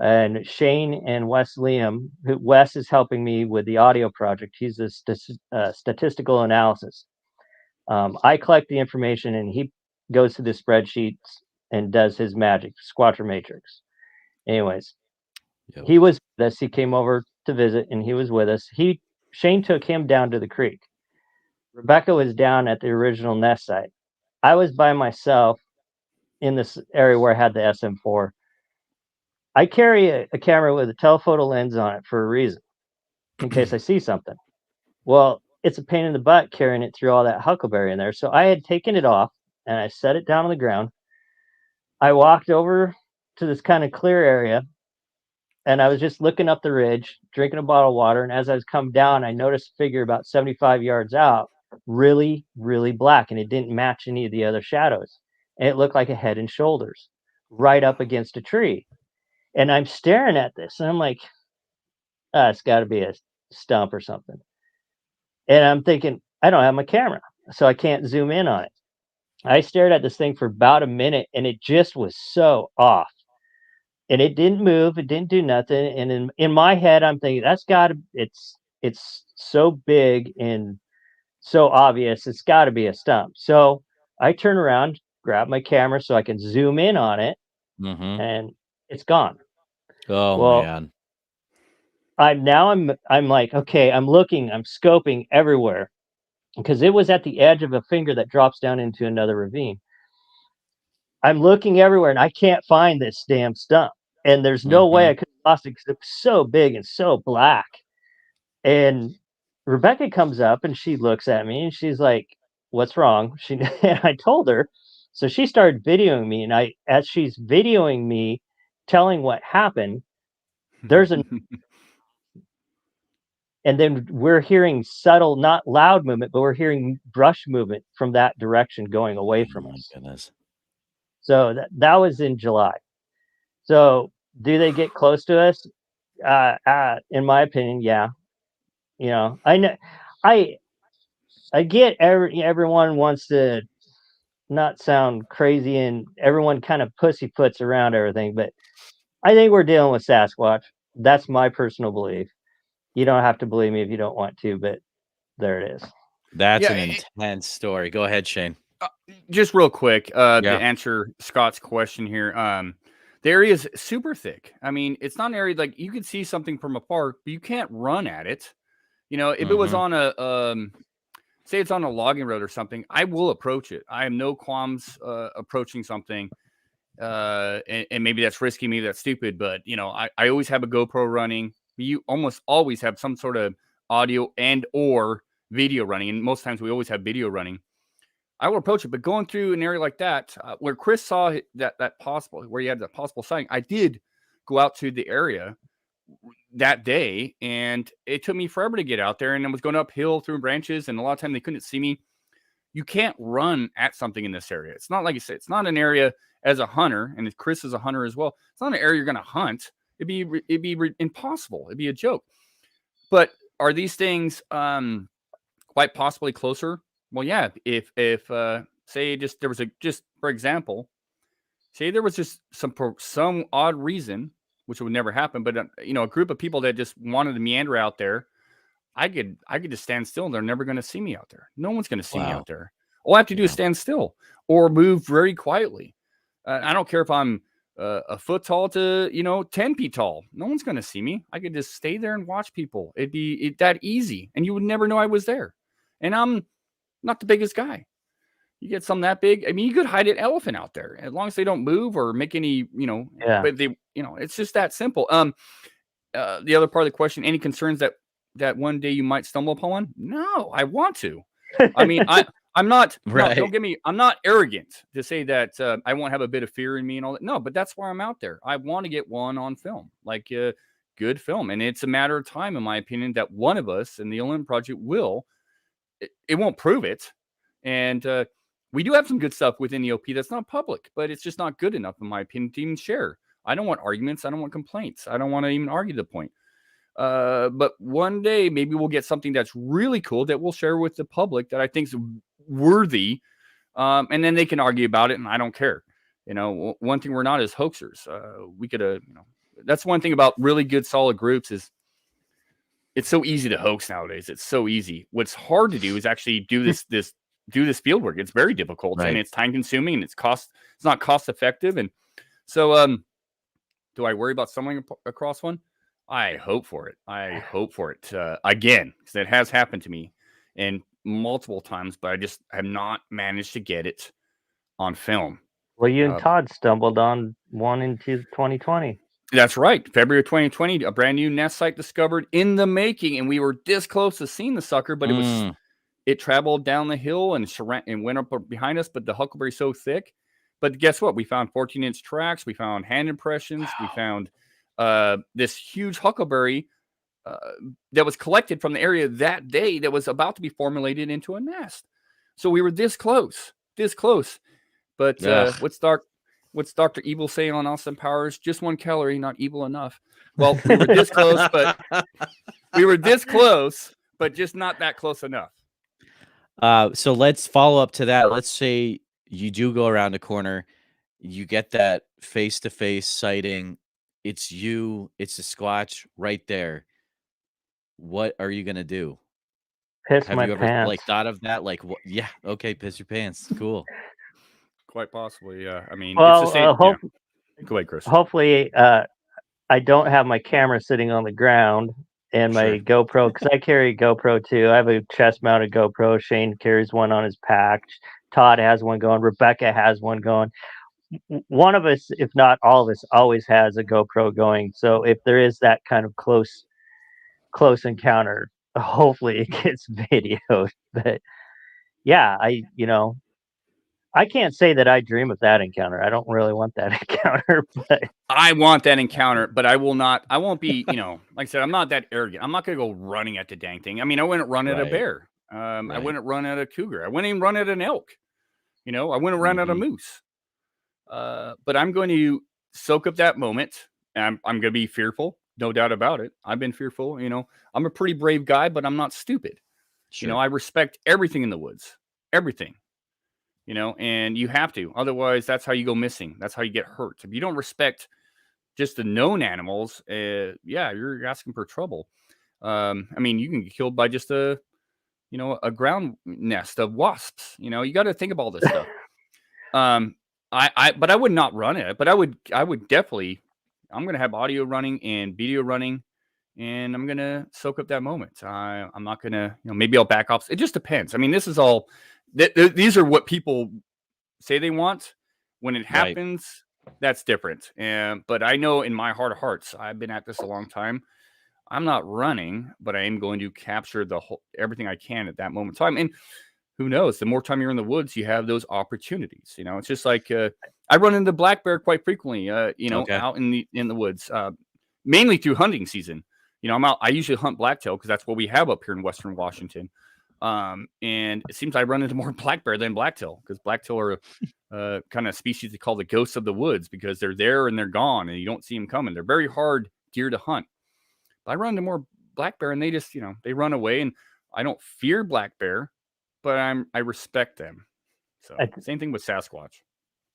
and Shane and Wes Liam, Wes is helping me with the audio project. He's a statistical analysis. I collect the information, and he goes to the spreadsheets and does his magic, Squatcher Matrix. Anyways, Yep. he was with us. He came over to visit, and he was with us. Shane took him down to the creek. Rebecca was down at the original nest site. I was by myself in this area where I had the SM4. I carry a camera with a telephoto lens on it for a reason, in case I see something. Well, it's a pain in the butt carrying it through all that huckleberry in there. So I had taken it off and I set it down on the ground. I walked over to this kind of clear area, and I was just looking up the ridge, drinking a bottle of water. And as I was coming down, I noticed a figure about 75 yards out, really, really black, and it didn't match any of the other shadows. And it looked like a head and shoulders. right up against a tree. And I'm staring at this and I'm like, it's got to be a stump or something. And I'm thinking, I don't have my camera, so I can't zoom in on it. I stared at this thing for about a minute and it just was so off. And it didn't move, it didn't do nothing. And in my head, I'm thinking, that's gotta it's so big and so obvious, it's gotta be a stump. So I turn around, grab my camera so I can zoom in on it, Mm-hmm. and it's gone. Oh Well, man. I'm like, okay, I'm looking, I'm scoping everywhere because it was at the edge of a finger that drops down into another ravine. I'm looking everywhere and I can't find this damn stump. And there's no way Mm-hmm. I could have lost it because it was so big and so black. And Rebecca comes up and she looks at me and she's like, "What's wrong?" And I told her. So she started videoing me, and as she's videoing me, telling what happened, there's a and then we're hearing subtle, not loud movement, but we're hearing brush movement from that direction going away Oh from my us. goodness. So that was in July. So do they get close to us? In my opinion, yeah. You know, I know, I I get everyone wants to not sound crazy, and everyone kind of pussyfoots around everything, but I think we're dealing with Sasquatch. That's my personal belief. You don't have to believe me if you don't want to, but there it is. That's Yeah, an intense story. Go ahead, Shane. just real quick, to Yeah. answer Scott's question here. The area is super thick. I mean, it's not an area like you could see something from afar, but you can't run at it. You know, if it was Mhm. on a say it's on a logging road or something, I will approach it. I have no qualms approaching something. And maybe that's risky, maybe that's stupid, but you know, I always have a GoPro running. You almost always have some sort of audio and or video running, and most times we always have video running. I will approach it, but going through an area like that, where Chris saw that possible, where you had that possible sighting, I did go out to the area that day, and it took me forever to get out there, and I was going uphill through branches, and a lot of time they couldn't see me. You can't run at something in this area. It's not like you said, it's not an area as a hunter, and Chris is a hunter as well. It's not an area you're going to hunt. It'd be impossible. It'd be a joke. But are these things quite possibly closer? Well, yeah. If say just there was just for example, say there was just some odd reason, which would never happen, but you know, a group of people that just wanted to meander out there, I could just stand still and they're never going to see me out there. No one's going to see me Wow. out there. All I have to do is stand still or move very quietly. I don't care if I'm a foot tall to, you know, 10 feet tall. No one's going to see me. I could just stay there and watch people. It'd be that easy. And you would never know I was there. And I'm not the biggest guy. You get something that big. I mean, you could hide an elephant out there as long as they don't move or make any, you know, Yeah. but they, you know, it's just that simple. The other part of the question, any concerns that one day you might stumble upon one? No, I want to. I mean, I'm not, Right. no, don't get me, I'm not arrogant to say that I won't have a bit of fear in me and all that. No, but that's why I'm out there. I want to get one on film, like good film. And it's a matter of time, in my opinion, that one of us in the Olymp Project will. It won't prove it. And we do have some good stuff within the OP that's not public, but it's just not good enough, in my opinion, to even share. I don't want arguments. I don't want complaints. I don't want to even argue the point. But one day, maybe we'll get something that's really cool that we'll share with the public that I think is worthy. And then they can argue about it, and I don't care. You know, one thing we're not is hoaxers. We could, you know, that's one thing about really good, solid groups is it's so easy to hoax nowadays. It's so easy. What's hard to do is actually do this field work. It's very difficult and it's time consuming and it's not cost effective. And so, do I worry about stumbling across one? I hope for it. I hope for it again, because it has happened to me and multiple times, but I just have not managed to get it on film. Well, you and Todd stumbled on one in 2020. That's right. February of 2020, a brand new nest site discovered in the making, and we were this close to seeing the sucker, but it traveled down the hill and went up behind us, but the huckleberry's so thick. But guess what? We found 14-inch tracks. We found hand impressions. Wow. We found this huge huckleberry that was collected from the area that day that was about to be formulated into a nest. So we were this close. But what's Dr. Evil saying on Austin Powers? Just 1 calorie, not evil enough. Well, we were this close, but just not that close enough. So let's follow up to that. Let's say you do go around a corner, you get that face-to-face sighting. It's you, it's a Squatch right there. What are you gonna do? Piss Have my you ever pants. thought of that? Like, what? Yeah, okay, piss your pants. Cool. Quite possibly, yeah. I mean, Well, it's the same. Go ahead, Chris. Hopefully, I don't have my camera sitting on the ground and my Sure. GoPro, because I carry a GoPro too. I have a chest-mounted GoPro. Shane carries one on his pack. Todd has one going. Rebecca has one going. One of us, if not all of us, always has a GoPro going. So if there is that kind of close encounter, hopefully it gets videoed. But yeah, I can't say that I dream of that encounter. I don't really want that encounter, but I want that encounter, but I won't be, like I said, I'm not that arrogant. I'm not going to go running at the dang thing. I mean, I wouldn't run at a Right. bear. I wouldn't run at a cougar. I wouldn't even run at an elk. I wouldn't run at a moose. But I'm going to soak up that moment, and I'm going to be fearful, no doubt about it. I've been fearful. I'm a pretty brave guy, but I'm not stupid. Sure. I respect everything in the woods, everything. And you have to. Otherwise, that's how you go missing. That's how you get hurt. If you don't respect just the known animals, you're asking for trouble. I mean, you can get killed by just a ground nest of wasps. You got to think of all this stuff. But I would not run it. But I would definitely. I'm going to have audio running and video running, and I'm going to soak up that moment. I'm not going to, maybe I'll back off. It just depends. I mean, this is all. These are what people say they want. When it happens, that's different. But I know in my heart of hearts, I've been at this a long time. I'm not running, but I am going to capture everything I can at that moment in time. And who knows? The more time you're in the woods, you have those opportunities. It's just like I run into black bear quite frequently. Out in the woods, mainly through hunting season. I'm out. I usually hunt blacktail because that's what we have up here in Western Washington. And it seems I run into more black bear than blacktail, because blacktail are a kind of species they call the ghosts of the woods, because they're there and they're gone and you don't see them coming. They're very hard deer to hunt. But I run into more black bear and they just, they run away, and I don't fear black bear, but I respect them. So same thing with Sasquatch.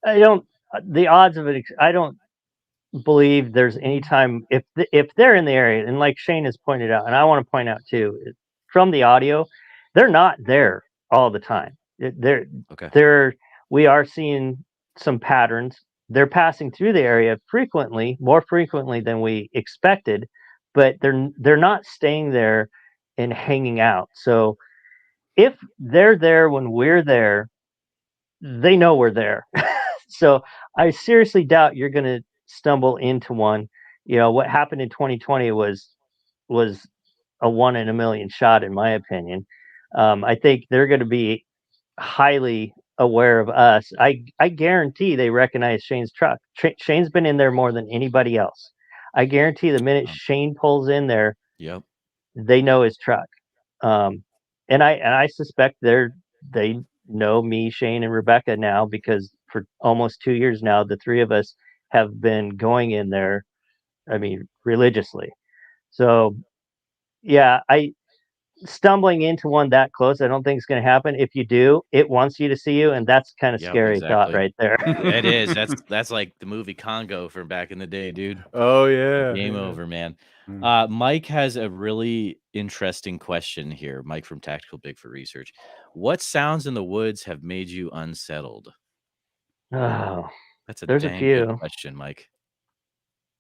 The odds of it, I don't believe there's any time if they're in the area, and like Shane has pointed out, and I want to point out too, from the audio, they're not there all the time. We are seeing some patterns. They're passing through the area more frequently than we expected, but they're not staying there and hanging out. So if they're there when we're there, they know we're there. So I seriously doubt you're going to stumble into one. What happened in 2020 was a 1 in a million shot, in my opinion. I think they're going to be highly aware of us. I guarantee they recognize Shane's truck. Shane's been in there more than anybody else. I guarantee the minute Shane pulls in there, they know his truck. And I suspect they know me, Shane, and Rebecca now, because for almost 2 years now, the three of us have been going in there, I mean, religiously. So yeah, stumbling into one that close, I don't think it's going to happen. If you do, it wants you to see you, and that's kind of scary thought right there. It is. That's like the movie Congo from back in the day, dude. Oh yeah, game over, man. Mike has a really interesting question here. Mike from Tactical Bigfoot Research. What sounds in the woods have made you unsettled? Oh, that's a there's dang a few. good question, Mike.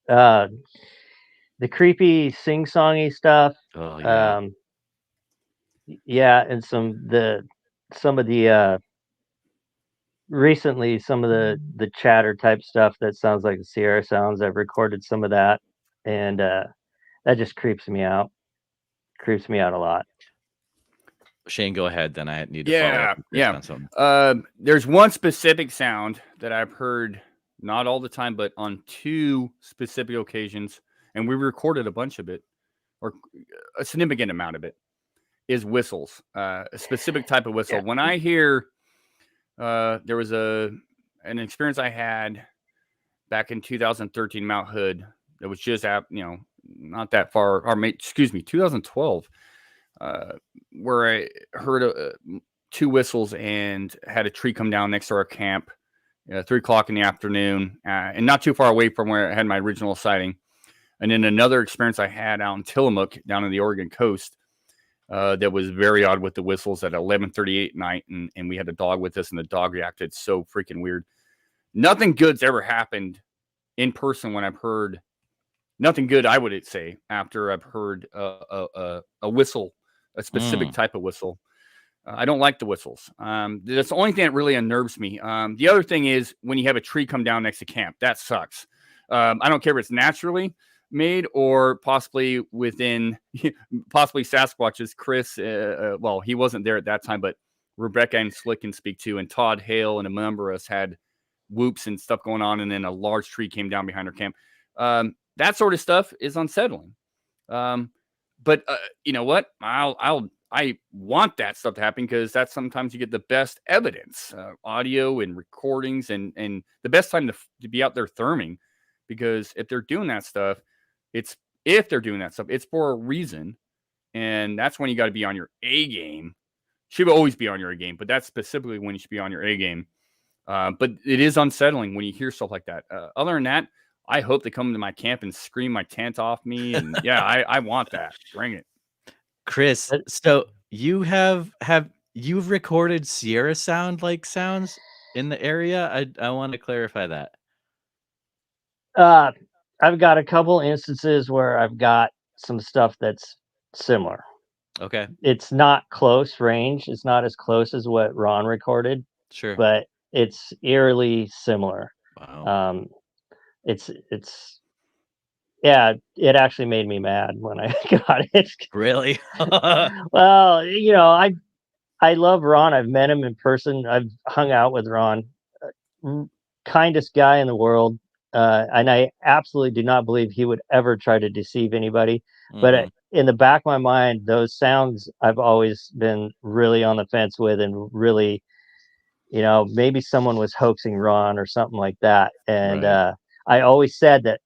The creepy sing-songy stuff. Oh yeah. Yeah, and some of the recently, some of the chatter type stuff that sounds like the Sierra sounds. I've recorded some of that, and that just creeps me out. Creeps me out a lot. Shane, go ahead. Then I need to follow up on something. There's one specific sound that I've heard, not all the time, but on 2 specific occasions, and we recorded a bunch of it, or a significant amount of it, is whistles. A specific type of whistle. When I hear, there was an experience I had back in 2013, Mount Hood. That was just not that far. Or 2012, where I heard 2 whistles and had a tree come down next to our camp, 3:00 in the afternoon, and not too far away from where I had my original sighting. And then another experience I had out in Tillamook, down on the Oregon coast, that was very odd with the whistles at 11:38 at night, and we had a dog with us, and the dog reacted so freaking weird. Nothing good's ever happened in person when I've heard nothing good, I would say, after I've heard a whistle, a specific type of whistle. I don't like the whistles. That's the only thing that really unnerves me. The other thing is when you have a tree come down next to camp, that sucks. I don't care if it's naturally made or possibly within, possibly Sasquatches. Chris, well, he wasn't there at that time, but Rebecca and Slick can speak to, and Todd Hale and a number of us had whoops and stuff going on, and then a large tree came down behind our camp. That sort of stuff is unsettling. But you know what? I want that stuff to happen, because that's sometimes you get the best evidence, audio and recordings, and the best time to be out there therming, because if they're doing that stuff, it's for a reason, and that's when you got to be on your A game. Should always be on your A game, but that's specifically when you should be on your A game. But it is unsettling when you hear stuff like that. Other than that, I hope they come to my camp and scream my tent off me. And yeah, I want that. Bring it. Chris, so you've recorded Sierra sounds in the area? I want to clarify that. I've got a couple instances where I've got some stuff that's similar. Okay. It's not close range. It's not as close as what Ron recorded. Sure. But it's eerily similar. Wow. Yeah, it actually made me mad when I got it. Really? Well, I love Ron. I've met him in person. I've hung out with Ron. Kindest guy in the world. And I absolutely do not believe he would ever try to deceive anybody. But in the back of my mind, those sounds I've always been really on the fence with, and really, maybe someone was hoaxing Ron or something like that. And Right. I always said that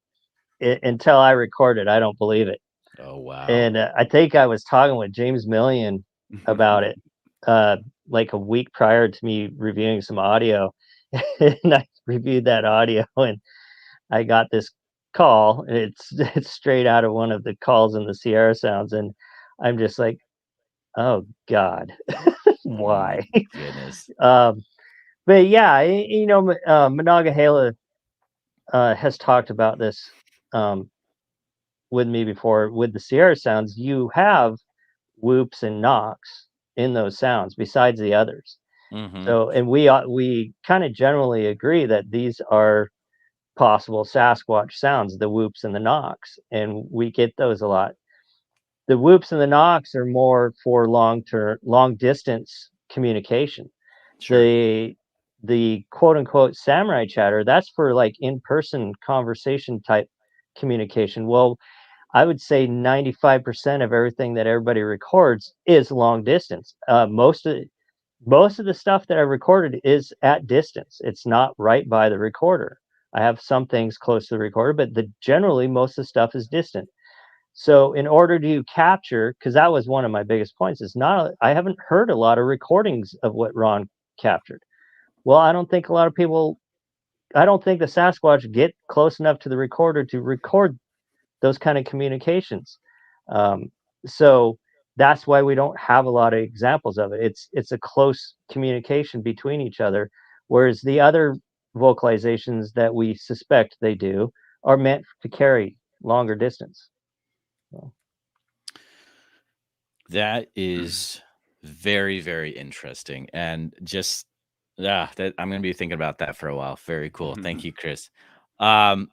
until I record it, I don't believe it. Oh, wow. And I think I was talking with James Millian about it like a week prior to me reviewing some audio. And I reviewed that audio, and I got this call. It's straight out of one of the calls in the Sierra Sounds, and I'm just like, oh God, why? Oh, goodness. But yeah, Monongahela has talked about this with me before. With the Sierra Sounds, you have whoops and knocks in those sounds besides the others. So, and we kind of generally agree that these are possible Sasquatch sounds, the whoops and the knocks, and we get those a lot. The whoops and the knocks are more for long distance communication. Sure. The quote unquote samurai chatter, that's for like in-person conversation type communication. Well, I would say 95% of everything that everybody records is long distance. Most of the stuff that I recorded is at distance. It's not right by the recorder. I have some things close to the recorder, but generally most of the stuff is distant. So in order to capture, because that was one of my biggest points, I haven't heard a lot of recordings of what Ron captured. Well, I don't think the Sasquatch get close enough to the recorder to record those kind of communications. So that's why we don't have a lot of examples of it. It's a close communication between each other, whereas the other vocalizations that we suspect they do are meant to carry longer distance. So. That is very, very interesting, and just that I'm going to be thinking about that for a while. Very cool. Thank you, Chris. Have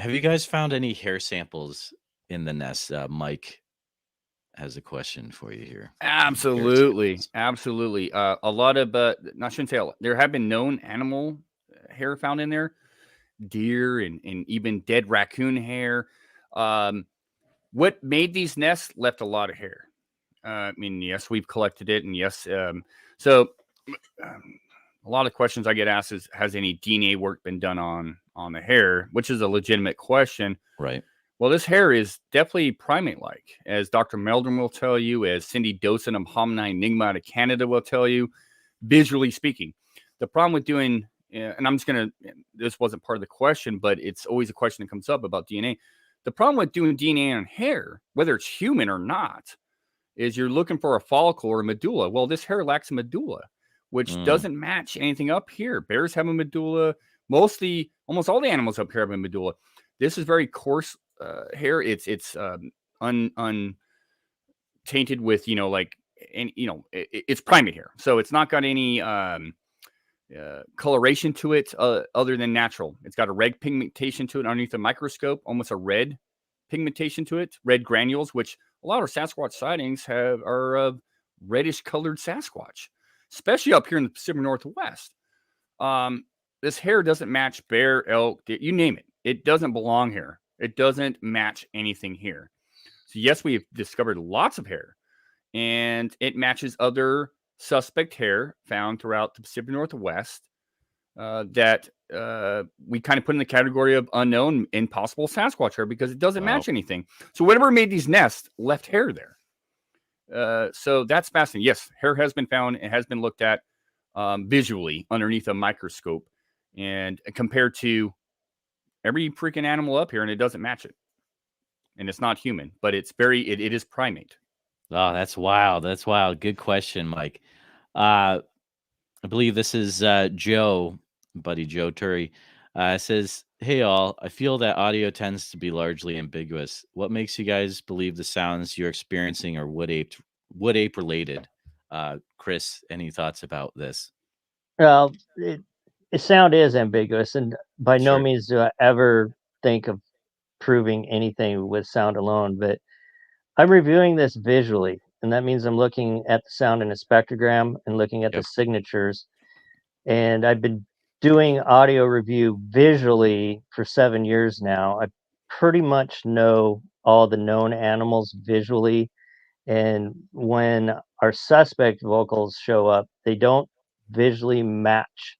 you guys found any hair samples in the nest? Mike has a question for you here. Absolutely. A lot of, I shouldn't say there have been known animal hair found in there, deer and even dead raccoon hair. What made these nests left a lot of hair. I mean, yes, we've collected it, and yes, so a lot of questions I get asked is, has any DNA work been done on the hair, which is a legitimate question. Right. Well, this hair is definitely primate-like, as Dr. Meldrum will tell you, as Cindy Dosen of Homini Enigma out of Canada will tell you, visually speaking. The problem with doing, and I'm just going to, this wasn't part of the question, but it's always a question that comes up about DNA. The problem with doing DNA on hair, whether it's human or not, is you're looking for a follicle or a medulla. Well, this hair lacks a medulla, which doesn't match anything up here. Bears have a medulla. Almost all the animals up here have a medulla. This is very coarse hair. It's untainted with, like, and it's primate hair, so it's not got any coloration to it other than natural. It's got a red pigmentation to it underneath the microscope, almost a red pigmentation to it, red granules, which a lot of Sasquatch sightings are reddish colored Sasquatch, especially up here in the Pacific Northwest. This hair doesn't match bear, elk, you name it. It doesn't belong here. It doesn't match anything here. So yes, we've discovered lots of hair, and it matches other suspect hair found throughout the Pacific Northwest that we kind of put in the category of unknown, impossible Sasquatch hair, because it doesn't match anything. So whatever made these nests left hair there. So that's fascinating. Yes, hair has been found. It has been looked at visually underneath a microscope and compared to every freaking animal up here, and it doesn't match it. And it's not human, but it is primate. Oh, that's wild. That's wild. Good question, Mike. I believe this is Joe, buddy Joe Turry, says, "Hey all, I feel that audio tends to be largely ambiguous. What makes you guys believe the sounds you're experiencing are wood ape related?" Chris, any thoughts about this? Well, sound is ambiguous, and by no Sure. means do I ever think of proving anything with sound alone. But I'm reviewing this visually, and that means I'm looking at the sound in a spectrogram and looking at the Yep. signatures. And I've been doing audio review visually for 7 years now. I pretty much know all the known animals visually. And when our suspect vocals show up, they don't visually match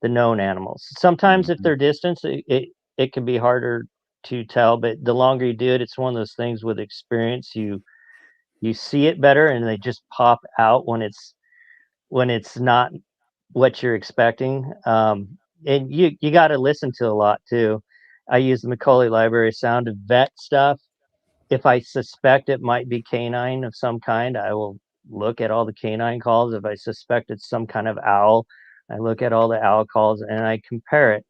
the known animals. Sometimes if they're distant, it can be harder to tell, but the longer you do it, it's one of those things with experience. You see it better, and they just pop out when it's not what you're expecting. And you got to listen to a lot too. I use the Macaulay Library sound to vet stuff. If I suspect it might be canine of some kind, I will look at all the canine calls. If I suspect it's some kind of owl, I look at all the owl calls and I compare it.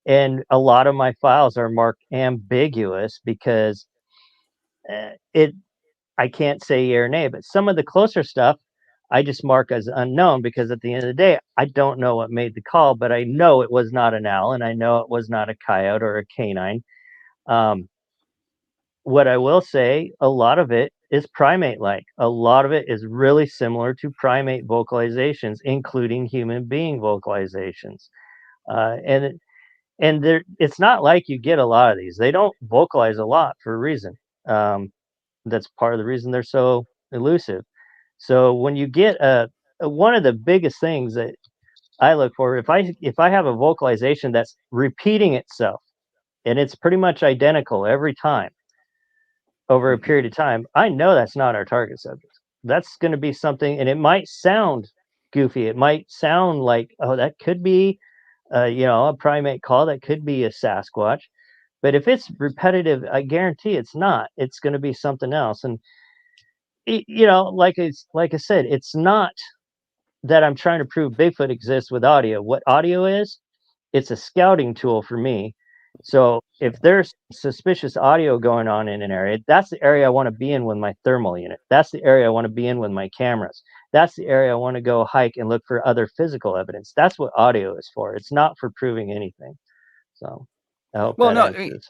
And a lot of my files are marked ambiguous because I can't say yea or nay. But some of the closer stuff, I just mark as unknown, because at the end of the day, I don't know what made the call, but I know it was not an owl, and I know it was not a coyote or a canine. What I will say, a lot of it is primate-like. A lot of it is really similar to primate vocalizations, including human being vocalizations. And it's not like you get a lot of these. They don't vocalize a lot for a reason. That's part of the reason they're so elusive. So when you get one of the biggest things that I look for, if I have a vocalization that's repeating itself and it's pretty much identical every time over a period of time, I know that's not our target subject. That's going to be something, and it might sound goofy. It might sound like, oh, that could be, a primate call. That could be a Sasquatch. But if it's repetitive, I guarantee it's not. It's going to be something else. And like I said, it's not that I'm trying to prove Bigfoot exists with audio. What audio is, it's a scouting tool for me. So if there's suspicious audio going on in an area, that's the area I want to be in with my thermal unit. That's the area I want to be in with my cameras. That's the area I want to go hike and look for other physical evidence. That's what audio is for. It's not for proving anything. So I hope that answers.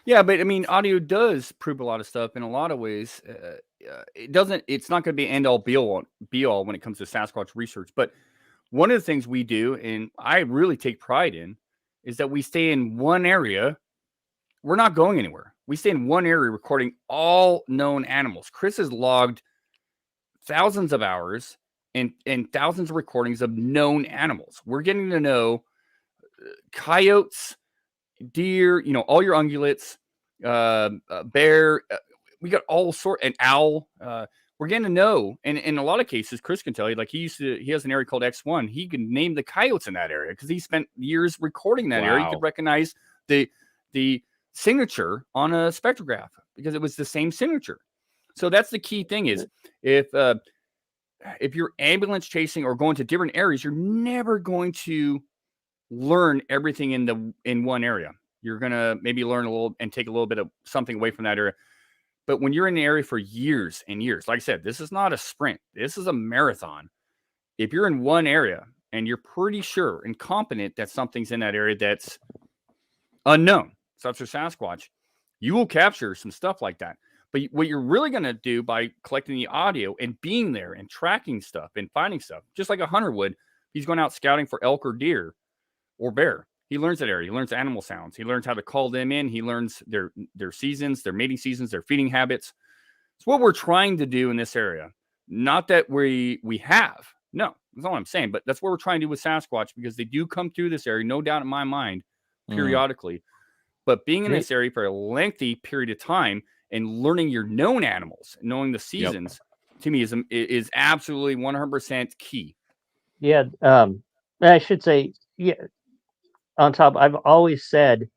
Yeah, but I mean, audio does prove a lot of stuff in a lot of ways. It's not going to be end all be all when it comes to Sasquatch research. But one of the things we do, and I really take pride in, is that we stay in one area. We're not going anywhere. We stay in one area recording all known animals. Chris has logged thousands of hours and thousands of recordings of known animals. We're getting to know coyotes, deer, all your ungulates, bear. We got all sort, an owl. We're getting to know, and in a lot of cases, Chris can tell you, like he has an area called X1. He can name the coyotes in that area because he spent years recording that area. He could recognize the signature on a spectrograph because it was the same signature. So that's the key thing is if you're ambulance chasing or going to different areas, you're never going to learn everything in one area. You're going to maybe learn a little and take a little bit of something away from that area. But when you're in an area for years and years, like I said, this is not a sprint. This is a marathon. If you're in one area and you're pretty sure and confident that something's in that area that's unknown, such as Sasquatch, you will capture some stuff like that. But what you're really going to do by collecting the audio and being there and tracking stuff and finding stuff, just like a hunter would, he's going out scouting for elk or deer or bear. He learns that area. He learns animal sounds. He learns how to call them in. He learns their seasons, their mating seasons, their feeding habits. It's what we're trying to do in this area. Not that we have. No, that's not what I'm saying. But that's what we're trying to do with Sasquatch because they do come through this area, no doubt in my mind, periodically. But being in this area for a lengthy period of time and learning your known animals, knowing the seasons, to me is absolutely 100% key. Yeah. I should say, yeah. On top, I've always said,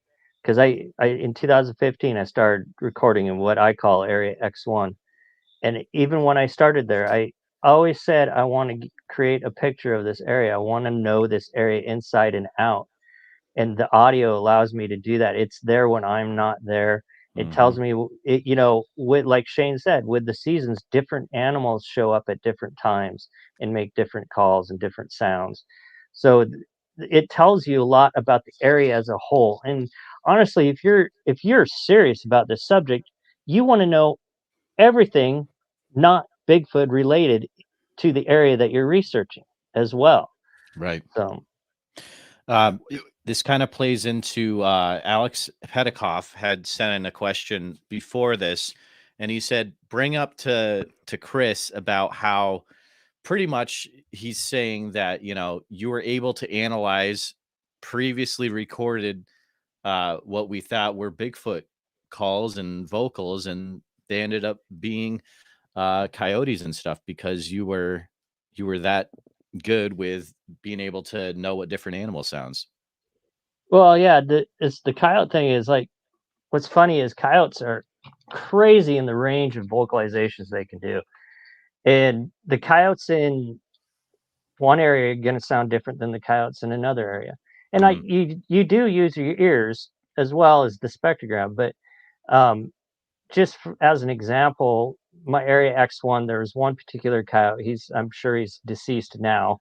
because I in 2015 I started recording in what I call Area X1, and even when I started there, I always said I want to create a picture of this area. I want to know this area inside and out, and the audio allows me to do that. It's there when I'm not there. It tells me, with like Shane said, with the seasons, different animals show up at different times and make different calls and different sounds. So it tells you a lot about the area as a whole. And honestly, if you're serious about this subject, you want to know everything not Bigfoot related to the area that you're researching as well. Right. So this kind of plays into Alex Petikoff had sent in a question before this, and he said, bring up to Chris about how pretty much he's saying that, you were able to analyze previously recorded what we thought were Bigfoot calls and vocals, and they ended up being coyotes and stuff because you were that good with being able to know what different animal sounds. Well, yeah, the coyote thing is like, what's funny is coyotes are crazy in the range of vocalizations they can do. And the coyotes in one area are going to sound different than the coyotes in another area. And you do use your ears as well as the spectrogram. But just as an example, my Area X1, there was one particular coyote. I'm sure he's deceased now.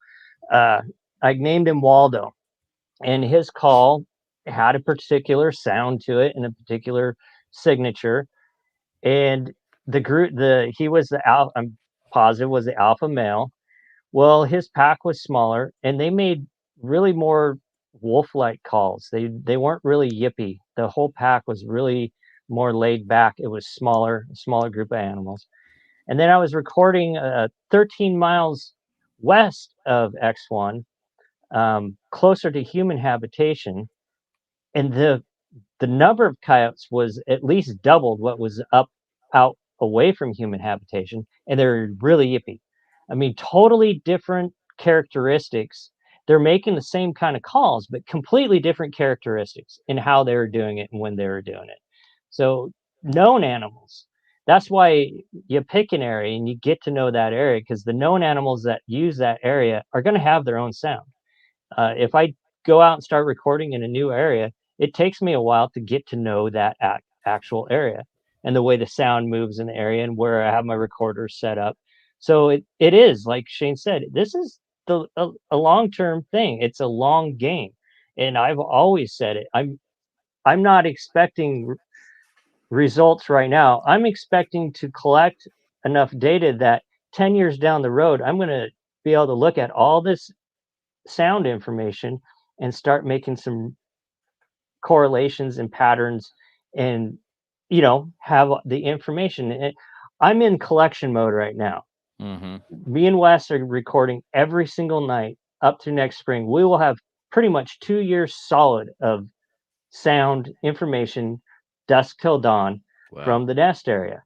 I named him Waldo. And his call had a particular sound to it and a particular signature. And he was the alpha, I'm positive was the alpha male. Well, his pack was smaller and they made really more wolf-like calls. They weren't really yippy. The whole pack was really more laid back. It was a smaller group of animals. And then I was recording 13 miles west of X1, closer to human habitation, and the number of coyotes was at least doubled what was out away from human habitation, and they're really yippy. I mean, totally different characteristics. They're making the same kind of calls, but completely different characteristics in how they were doing it and when they were doing it. So known animals. That's why you pick an area and you get to know that area, because the known animals that use that area are going to have their own sound. If I go out and start recording in a new area, it takes me a while to get to know that actual area and the way the sound moves in the area and where I have my recorders set up. So it is, like Shane said, this is a long-term thing. It's a long game. And I've always said it. I'm not expecting results right now. I'm expecting to collect enough data that 10 years down the road, I'm going to be able to look at all this sound information and start making some correlations and patterns and have the information. I'm in collection mode right now. Me and Wes are recording every single night up to next spring. We will have pretty much 2 years solid of sound information, dusk till dawn, Wow. from the nest area.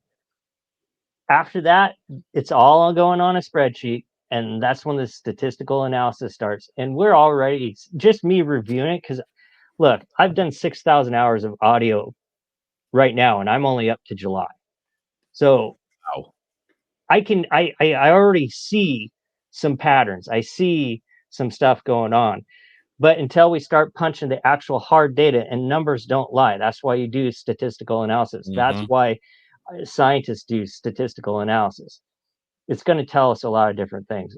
After that, it's all going on a spreadsheet, and that's when the statistical analysis starts. And we're already, just me reviewing it, because look, I've done 6,000 hours of audio right now, and I'm only up to July. So Wow. I already see some patterns. I see some stuff going on. But until we start punching the actual hard data, and numbers don't lie. That's why you do statistical analysis. That's why scientists do statistical analysis. It's going to tell us a lot of different things.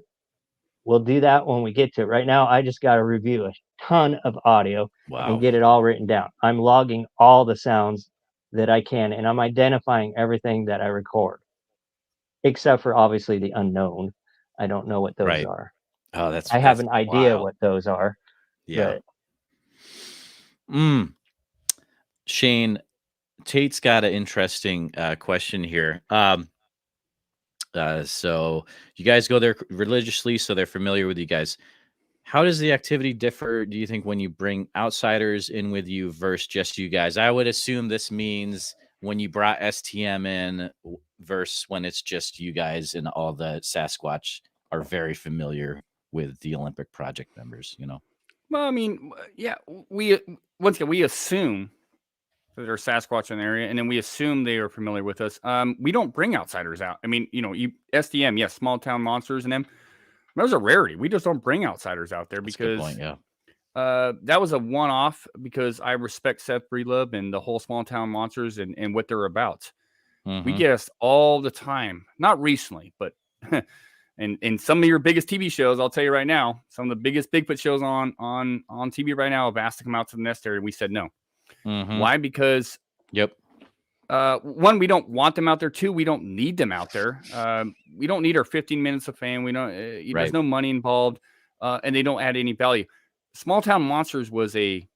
We'll do that when we get to it. Right now, I just got to review a ton of audio and get it all written down. I'm logging all the sounds that I can, and I'm identifying everything that I record, except for obviously the unknown. I don't know what those are. Oh, that's I have an idea wild. what those are. Yeah. But Shane, Tate's got an interesting question here. So you guys go there religiously, so they're familiar with you guys. How does the activity differ, do you think, when you bring outsiders in with you versus just you guys? I would assume this means when you brought STM in versus when it's just you guys, and all the Sasquatch are very familiar with the Olympic Project members, you know? Well, I mean, yeah, we once again, we assume that there's Sasquatch in the area, and then we assume they are familiar with us. We don't bring outsiders out. I mean, SDM, yes, small town monsters, and them. Those are rarity. We just don't bring outsiders out there because That's a good point, that was a one-off, because I respect Seth Breedlove and the whole small town monsters and what they're about. We get us all the time, not recently, but and some of your biggest TV shows, I'll tell you right now, some of the biggest Bigfoot shows on TV right now have asked to come out to the nest area. We said no. Why? Because one, we don't want them out there. Two, we don't need them out there. We don't need our 15 minutes of fame. We don't. There's no money involved, and they don't add any value. Small Town Monsters was a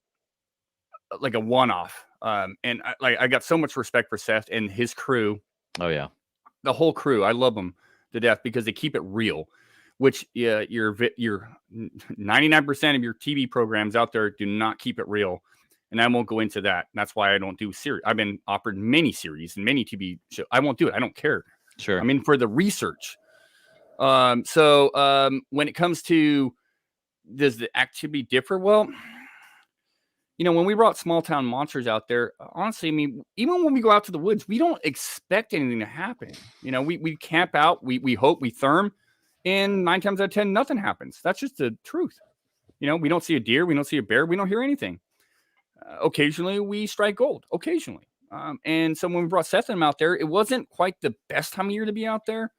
one-off, and I got so much respect for Seth and his crew. Oh yeah, the whole crew. I love them to death because they keep it real. Which your 99% of your TV programs out there do not keep it real. And I won't go into that. That's why I don't do series. I've been offered many series and many TV shows. I won't do it. I don't care. Sure. I mean, for the research. So when it comes to, does the activity differ? Well, when we brought Small Town Monsters out there, honestly, I mean, even when we go out to the woods, we don't expect anything to happen. We camp out, we hope, we therm, and 9 times out of 10, nothing happens. That's just the truth. We don't see a deer, we don't see a bear, we don't hear anything. Occasionally we strike gold, occasionally. And so when we brought Seth and them out there, it wasn't quite the best time of year to be out there.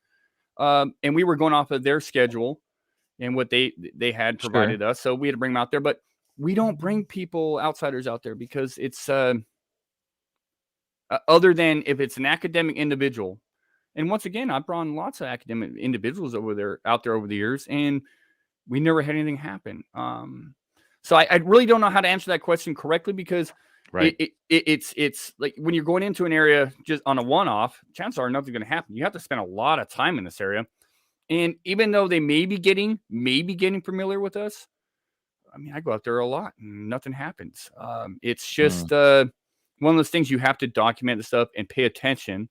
And we were going off of their schedule and what they had provided us. So we had to bring them out there, but we don't bring outsiders out there because it's other than if it's an academic individual. And once again, I've brought lots of academic individuals out there over the years, and we never had anything happen. So I really don't know how to answer that question correctly, because it's like when you're going into an area just on a one-off, chances are nothing's going to happen. You have to spend a lot of time in this area. And even though they may be getting familiar with us, I mean, I go out there a lot and nothing happens. It's just one of those things you have to document the stuff and pay attention.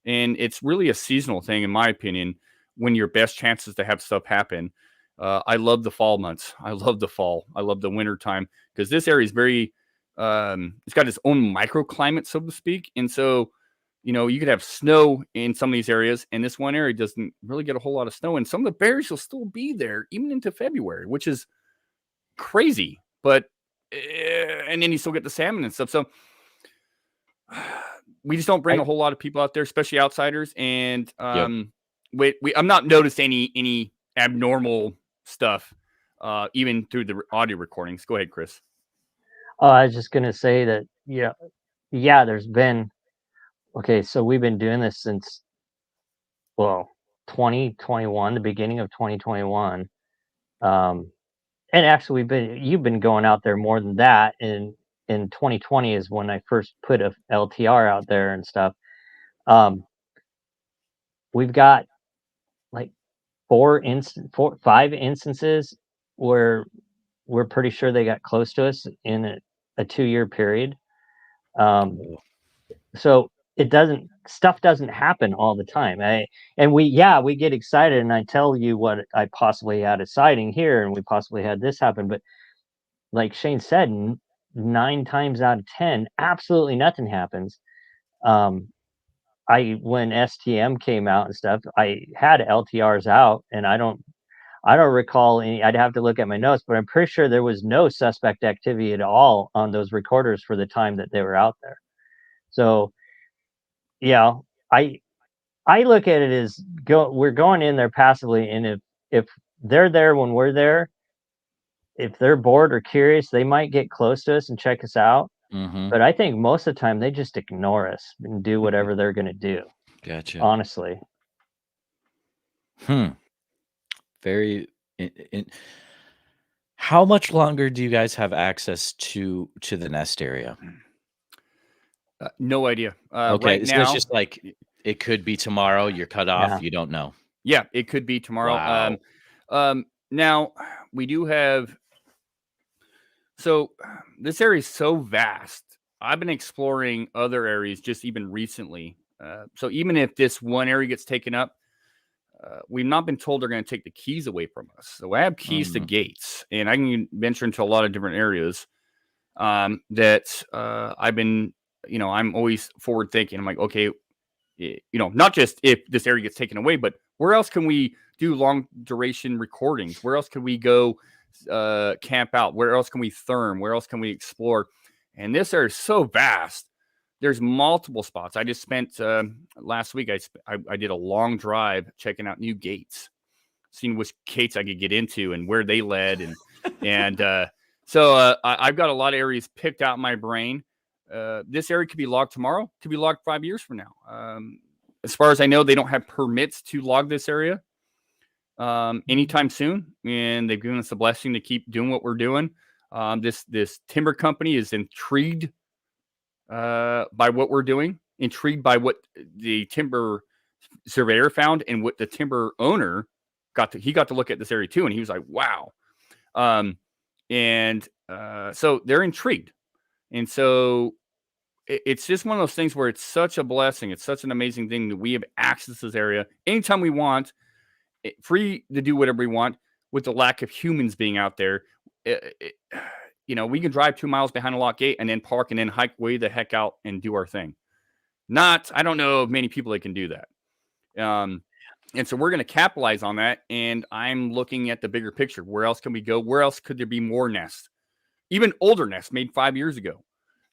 And it's really a seasonal thing, in my opinion, when your best chances to have stuff happen. I love the fall months. I love the fall. I love the winter time, because this area is very, it's got its own microclimate, so to speak. And so, you could have snow in some of these areas, and this one area doesn't really get a whole lot of snow. And some of the berries will still be there even into February, which is crazy. But, and then you still get the salmon and stuff. So we just don't bring a whole lot of people out there, especially outsiders. And I'm not noticed any abnormal stuff, even through the audio recordings. Go ahead, Chris. I was just gonna say that there's been so we've been doing this since 2021, the beginning of 2021. And actually you've been going out there more than that. In 2020 is when I first put a LTR out there and stuff. We've got like 5 instances where we're pretty sure they got close to us in a 2-year period. So stuff doesn't happen all the time. We get excited, and I tell you what I possibly had a sighting here, and we possibly had this happen. But like Shane said, 9 times out of 10, absolutely nothing happens. When STM came out and stuff, I had LTRs out, and I don't recall any. I'd have to look at my notes, but I'm pretty sure there was no suspect activity at all on those recorders for the time that they were out there. So, yeah, I look at it as we're going in there passively, and if they're there when we're there, if they're bored or curious, they might get close to us and check us out. Mm-hmm. But I think most of the time they just ignore us and do whatever they're going to do. Gotcha. Honestly. Very. How much longer do you guys have access to the nest area? No idea. Okay, right so now, it's just like it could be tomorrow. You're cut off. Yeah. You don't know. Yeah, it could be tomorrow. Wow. Now we do have. So this area is so vast. I've been exploring other areas just even recently. So even if this one area gets taken up, we've not been told they're going to take the keys away from us. So I have keys to gates, and I can venture into a lot of different areas that I've been, I'm always forward thinking. I'm like, okay, not just if this area gets taken away, but where else can we do long duration recordings? Where else can we go camp out? Where else can we therm? Where else can we explore? And this area is so vast. There's multiple spots. I just spent last week. I did a long drive checking out new gates, seeing which gates I could get into and where they led, so I've got a lot of areas picked out in my brain. This area could be logged tomorrow. Could be logged 5 years from now. As far as I know, they don't have permits to log this area anytime soon, and they've given us a blessing to keep doing what we're doing. This timber company is intrigued by what we're doing, intrigued by what the timber surveyor found and what the timber owner got to look at this area too. And he was like, wow. So they're intrigued. And so it's just one of those things where it's such a blessing. It's such an amazing thing that we have access to this area anytime we want, free to do whatever we want with the lack of humans being out there. We can drive 2 miles behind a lock gate and then park and then hike way the heck out and do our thing. I don't know of many people that can do that. And so we're going to capitalize on that. And I'm looking at the bigger picture. Where else can we go? Where else could there be more nests? Even older nests made 5 years ago.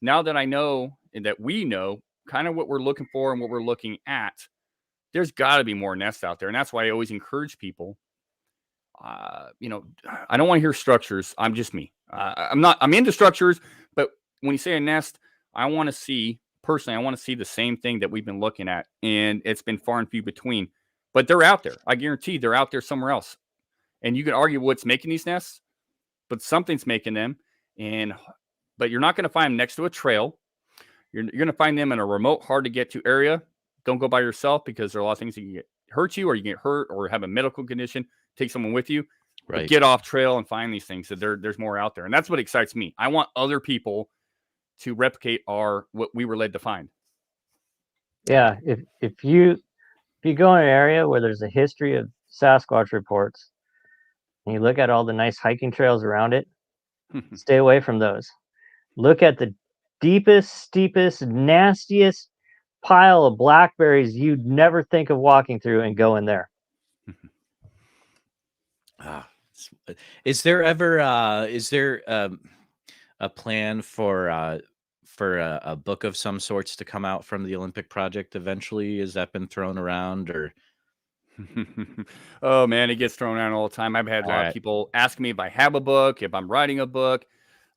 Now that I know and that we know kind of what we're looking for and what we're looking at, there's got to be more nests out there. And that's why I always encourage people. I don't want to hear structures. I'm just me. I'm into structures, but when you say a nest, I want to see the same thing that we've been looking at, and it's been far and few between, but they're out there. I guarantee they're out there somewhere else. And you can argue what's making these nests, but something's making them. But you're not going to find them next to a trail. You're going to find them in a remote, hard to get to area. Don't go by yourself, because there are a lot of things that can hurt you, or you get hurt, or have a medical condition. Take someone with you. Right. Get off trail and find these things. So there's more out there, and that's what excites me. I want other people to replicate what we were led to find. Yeah, if you go in an area where there's a history of Sasquatch reports, and you look at all the nice hiking trails around it, stay away from those. Look at the deepest, steepest, nastiest pile of blackberries you'd never think of walking through, and go in there. Is there ever a plan for a book of some sorts to come out from the Olympic project eventually? Has that been thrown around, or? Oh man, it gets thrown around all the time. I've had a lot of people ask me if I have a book, if I'm writing a book.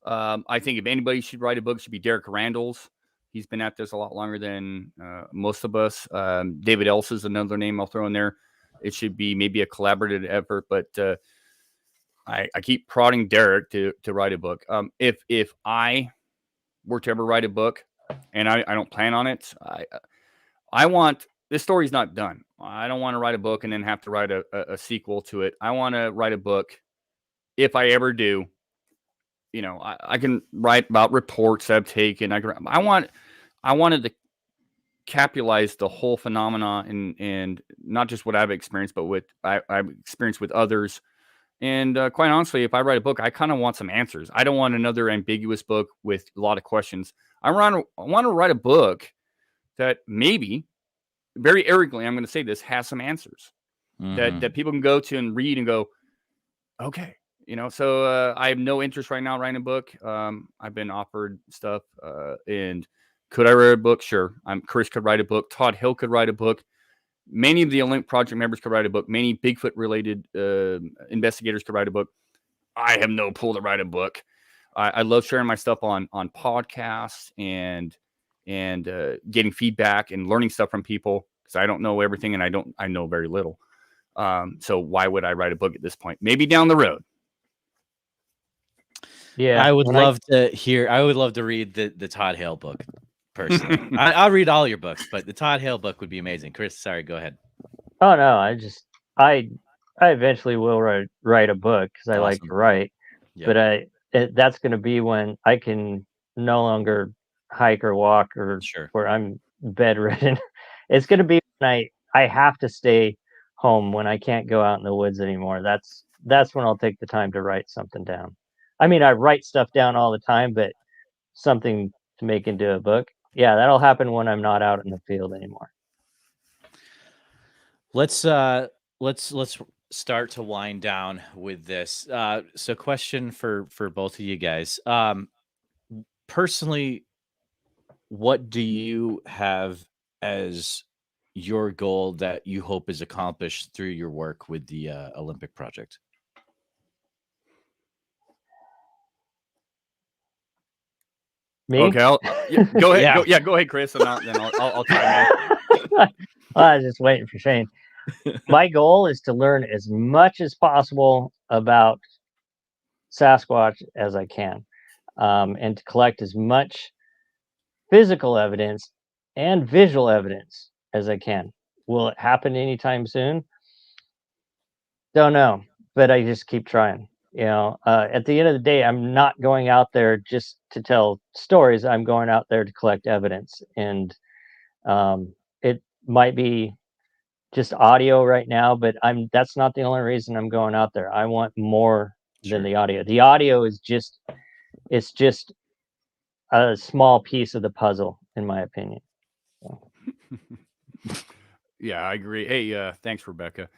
I think if anybody should write a book, it should be Derek Randall's. He's been at this a lot longer than most of us. David Ellis is another name I'll throw in there. It should be maybe a collaborative effort, but I keep prodding Derek to write a book. If I were to ever write a book, and I don't plan on it, I want, this story's not done. I don't want to write a book and then have to write a sequel to it. I want to write a book. If I ever do, I can write about reports I've taken. I wanted to capitalize the whole phenomena and not just what I've experienced, but what I've experienced with others. And quite honestly, if I write a book, I kind of want some answers. I don't want another ambiguous book with a lot of questions. I want to write a book that maybe, very arrogantly, I'm going to say this, has some answers that people can go to and read and go, okay. So I have no interest right now writing a book. I've been offered stuff, and could I write a book? Sure. Chris could write a book. Todd Hill could write a book. Many of the Olymp Project members could write a book. Many Bigfoot-related investigators could write a book. I have no pull to write a book. I love sharing my stuff on podcasts and getting feedback and learning stuff from people, because I don't know everything and I know very little. So why would I write a book at this point? Maybe down the road. Yeah, I would love to read the Todd Hale book personally. I'll read all your books, but the Todd Hale book would be amazing. Chris, sorry, go ahead. Oh no, I eventually will write a book because I like to write. Yep. But that's going to be when I can no longer hike or walk, or where I'm bedridden. It's going to be when I have to stay home, when I can't go out in the woods anymore. That's when I'll take the time to write something down. I mean, I write stuff down all the time, but something to make into a book, yeah, that'll happen when I'm not out in the field anymore. Let's start to wind down with this. So question for both of you guys. Personally, what do you have as your goal that you hope is accomplished through your work with the Olympic Project? Me? Okay, go ahead. Yeah. Go ahead, Chris, and then I'll try. I was just waiting for Shane. My goal is to learn as much as possible about Sasquatch as I can, and to collect as much physical evidence and visual evidence as I can. Will it happen anytime soon? Don't know, but I just keep trying. At the end of the day, I'm not going out there just to tell stories. I'm going out there to collect evidence, and it might be just audio right now, but that's not the only reason I'm going out there. I want more than the audio. The audio is just a small piece of the puzzle, in my opinion. So. Yeah, I agree. Hey, thanks, Rebecca.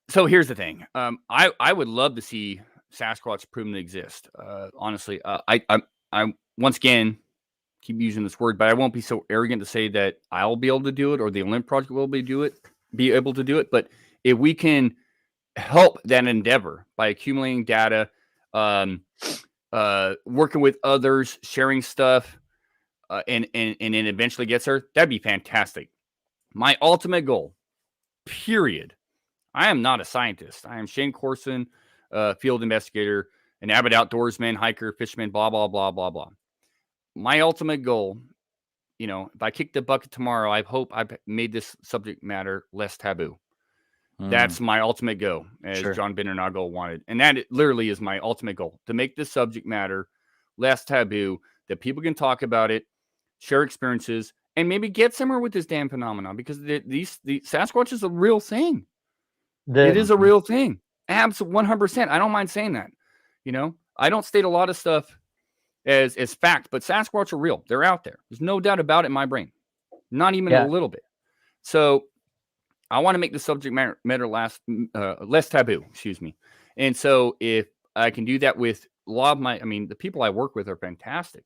So here's the thing. I would love to see Sasquatch proven to exist. Honestly, I once again keep using this word, but I won't be so arrogant to say that I'll be able to do it or the Olymp Project will be able to do it. But if we can help that endeavor by accumulating data, working with others, sharing stuff, and it eventually gets there, that'd be fantastic. My ultimate goal, period. I am not a scientist. I am Shane Corson, field investigator, an avid outdoorsman, hiker, fisherman, blah, blah, blah, blah, blah. My ultimate goal, if I kick the bucket tomorrow, I hope I've made this subject matter less taboo. That's my ultimate goal, as John Benernagel wanted. And that literally is my ultimate goal, to make this subject matter less taboo, that people can talk about it, share experiences, and maybe get somewhere with this damn phenomenon, because the Sasquatch is a real thing. It is a real thing. Absolutely, 100%. I don't mind saying that. I don't state a lot of stuff as fact, but Sasquatch are real. They're out there. There's no doubt about it in my brain. Not even a little bit. So I want to make the subject matter less taboo, excuse me. And so if I can do that with a lot of the people I work with are fantastic.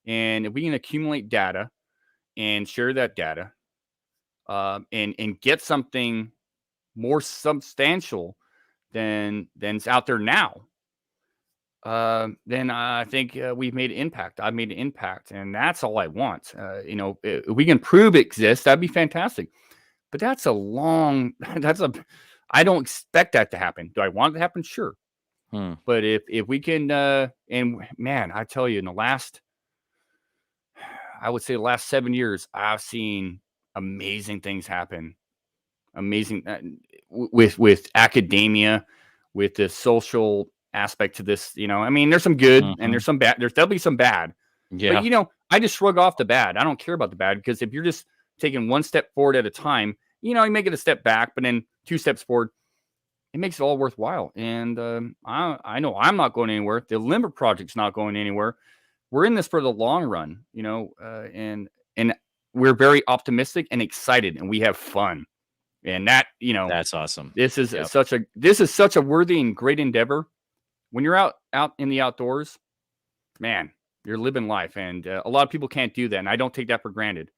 And if we can accumulate data and share that data, and get something more substantial than's out there now, then I think we've made an impact. I've made an impact, and that's all I want. If we can prove it exists, that'd be fantastic. But I don't expect that to happen. Do I want it to happen? Sure. But if we can, and man, I tell you, I would say the last 7 years, I've seen amazing things happen. Amazing with academia, with the social aspect to this. I mean, there's some good and there's some bad. There'll be some bad. Yeah. But I just shrug off the bad. I don't care about the bad, because if you're just taking one step forward at a time, you may get a step back, but then 2 steps forward. It makes it all worthwhile. And I know I'm not going anywhere. The Limber Project's not going anywhere. We're in this for the long run, and we're very optimistic and excited, and we have fun. And that, That's awesome. this is such a worthy and great endeavor. When you're out in the outdoors, man, you're living life, and a lot of people can't do that, and I don't take that for granted.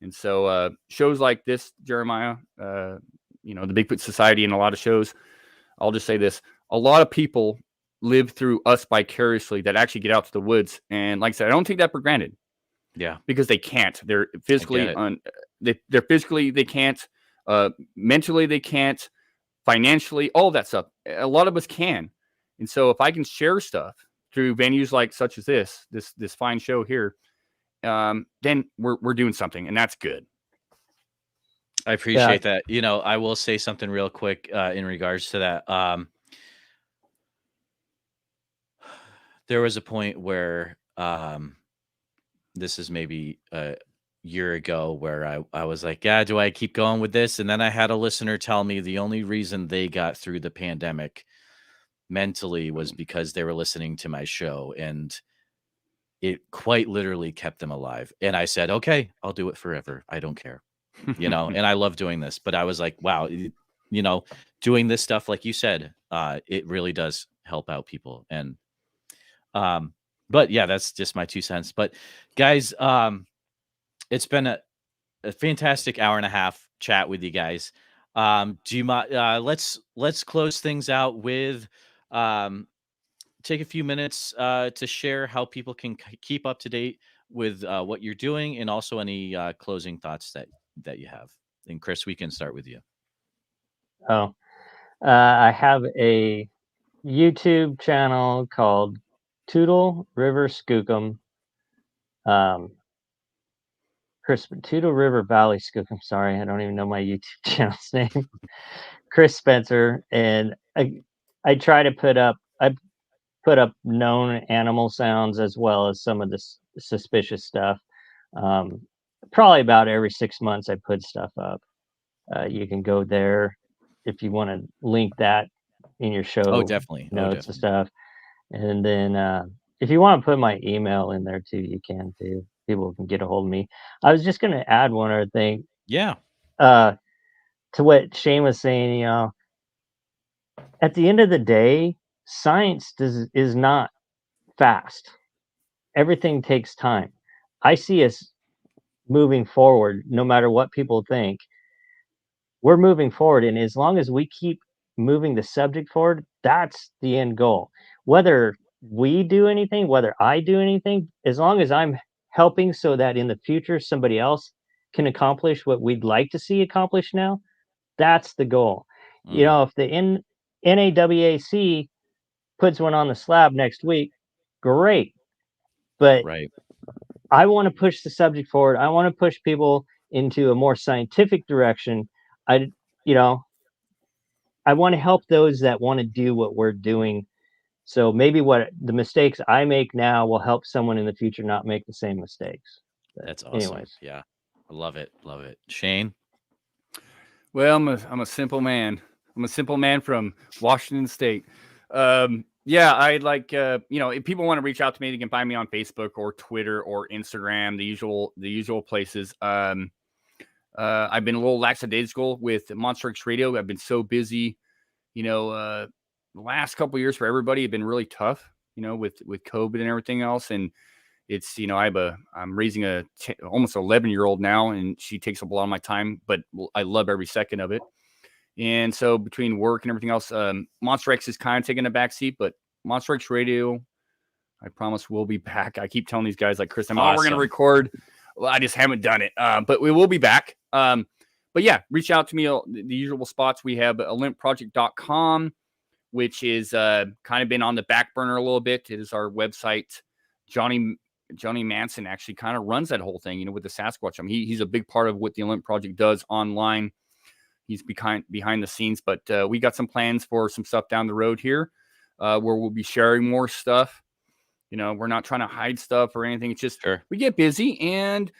And so shows like this, Jeremiah, the Bigfoot Society, and a lot of shows, I'll just say this: a lot of people live through us vicariously that actually get out to the woods, and like I said, I don't take that for granted. Yeah, because they can't. They're physically they're physically they can't. Mentally they can't. Financially, all of that stuff. A lot of us can, and so if I can share stuff through venues like such as this fine show here, then we're doing something, and that's good. I appreciate that. I will say something real quick in regards to that. There was a point where this is maybe a year ago where I was like, yeah, do I keep going with this? And then I had a listener tell me the only reason they got through the pandemic mentally was because they were listening to my show, and it quite literally kept them alive. And I said, okay, I'll do it forever. I don't care, and I love doing this. But I was like, wow, doing this stuff, like you said, it really does help out people. And, but yeah, that's just my 2 cents. But guys, it's been a fantastic hour and a half chat with you guys. Do you mind? Let's close things out with, take a few minutes to share how people can keep up to date with what you're doing, and also any closing thoughts that you have. And Chris, we can start with you. Oh, I have a YouTube channel called Tootle River Skookum. Tootle River Valley Skookum. Sorry, I don't even know my YouTube channel's name. Chris Spencer, and I try to put up known animal sounds as well as some of the suspicious stuff. Probably about every 6 months I put stuff up. You can go there if you want to link that in your show. Oh, definitely. Notes and stuff. And then if you want to put my email in there too, you can too. People can get a hold of me. I was just going to add one other thing. Yeah. To what Shane was saying, at the end of the day, science is not fast. Everything takes time. I see us moving forward, no matter what people think. We're moving forward, and as long as we keep moving the subject forward, that's the end goal. Whether we do anything, whether I do anything, as long as I'm helping so that in the future somebody else can accomplish what we'd like to see accomplished now, that's the goal. If the NAWAC puts one on the slab next week, great. But right. I want to push the subject forward. I want to push people into a more scientific direction. I want to help those that want to do what we're doing. So maybe what the mistakes I make now will help someone in the future not make the same mistakes. That's awesome. Anyways. Yeah. I love it. Love it. Shane? Well, I'm a simple man. I'm a simple man from Washington State. Yeah, I'd like, if people want to reach out to me, they can find me on Facebook or Twitter or Instagram, the usual places. I've been a little lackadaisical with Monster X Radio. I've been so busy, the last couple of years for everybody have been really tough, with COVID and everything else. And it's, I'm raising a almost 11-year-old now, and she takes up a lot of my time, but I love every second of it. And so between work and everything else, Monster X is kind of taking a back seat, but Monster X Radio, I promise we'll be back. I keep telling these guys like Chris, we're going to record. Well, I just haven't done it, but we will be back. But yeah, reach out to me. The usual spots. We have olymproject.com, which is kind of been on the back burner a little bit. It is our website. Johnny Johnny Manson actually kind of runs that whole thing, with the Sasquatch. I mean, he's a big part of what the Olymp Project does online. He's behind the scenes, but we got some plans for some stuff down the road here, where we'll be sharing more stuff. We're not trying to hide stuff or anything. It's just we get busy and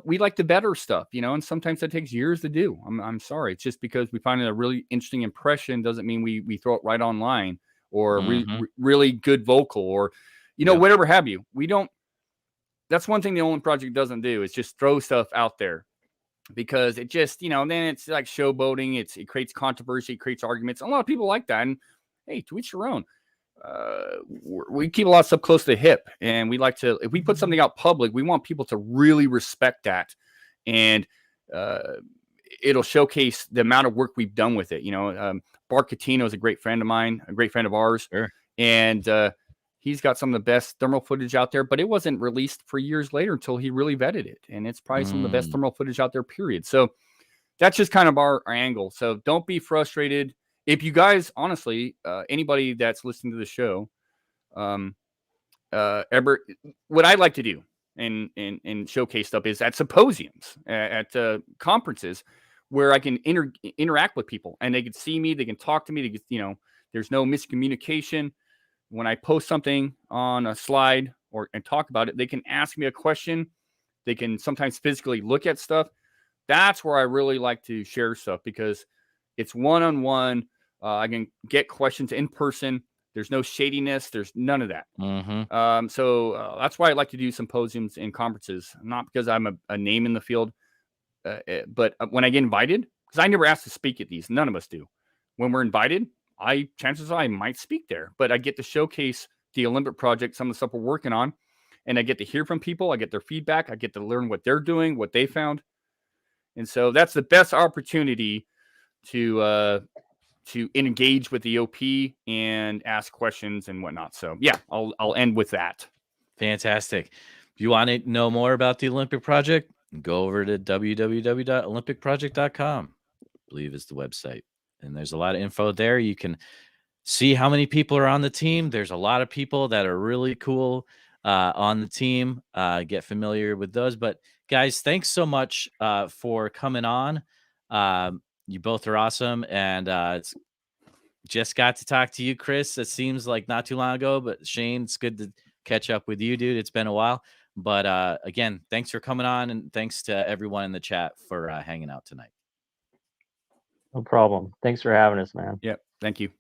we like to better stuff, and sometimes that takes years to do. I'm sorry. It's just because we find it a really interesting impression doesn't mean we throw it right online or really good vocal or, whatever have you. We don't. That's one thing the Olymp Project doesn't do is just throw stuff out there. Because it just, then it's like showboating. It creates controversy, it creates arguments. A lot of people like that. And hey, to each your own. We keep a lot of stuff close to the hip. And we like to, if we put something out public, we want people to really respect that. And it'll showcase the amount of work we've done with it. Bart Catino is a great friend of mine, a great friend of ours. And he's got some of the best thermal footage out there, but it wasn't released for years later until he really vetted it. And it's probably some of the best thermal footage out there, period. So that's just kind of our angle. So don't be frustrated. If you guys, honestly, anybody that's listening to the show, what I'd like to do and showcase stuff is at symposiums, at conferences where I can interact with people and they can see me, they can talk to me, they can, there's no miscommunication. When I post something on a slide and talk about it, they can ask me a question. They can sometimes physically look at stuff. That's where I really like to share stuff because it's one-on-one. I can get questions in person. There's no shadiness. There's none of that. So that's why I like to do symposiums and conferences, not because I'm a name in the field, but when I get invited, because I never ask to speak at these. None of us do. When we're invited, chances are I might speak there, but I get to showcase the Olymp Project, some of the stuff we're working on, and I get to hear from people. I get their feedback. I get to learn what they're doing, what they found. And so that's the best opportunity to engage with the OP and ask questions and whatnot. So yeah, I'll end with that. Fantastic. If you want to know more about the Olymp Project, go over to www.olympicproject.com. I believe is the website. And there's a lot of info there. You can see how many people are on the team. There's a lot of people that are really cool on the team. Get familiar with those. But guys, thanks so much for coming on. You both are awesome. And it's just got to talk to you, Chris. It seems like not too long ago, but Shane, it's good to catch up with you, dude. It's been a while. But again, thanks for coming on. And thanks to everyone in the chat for hanging out tonight. No problem. Thanks for having us, man. Yeah. Thank you.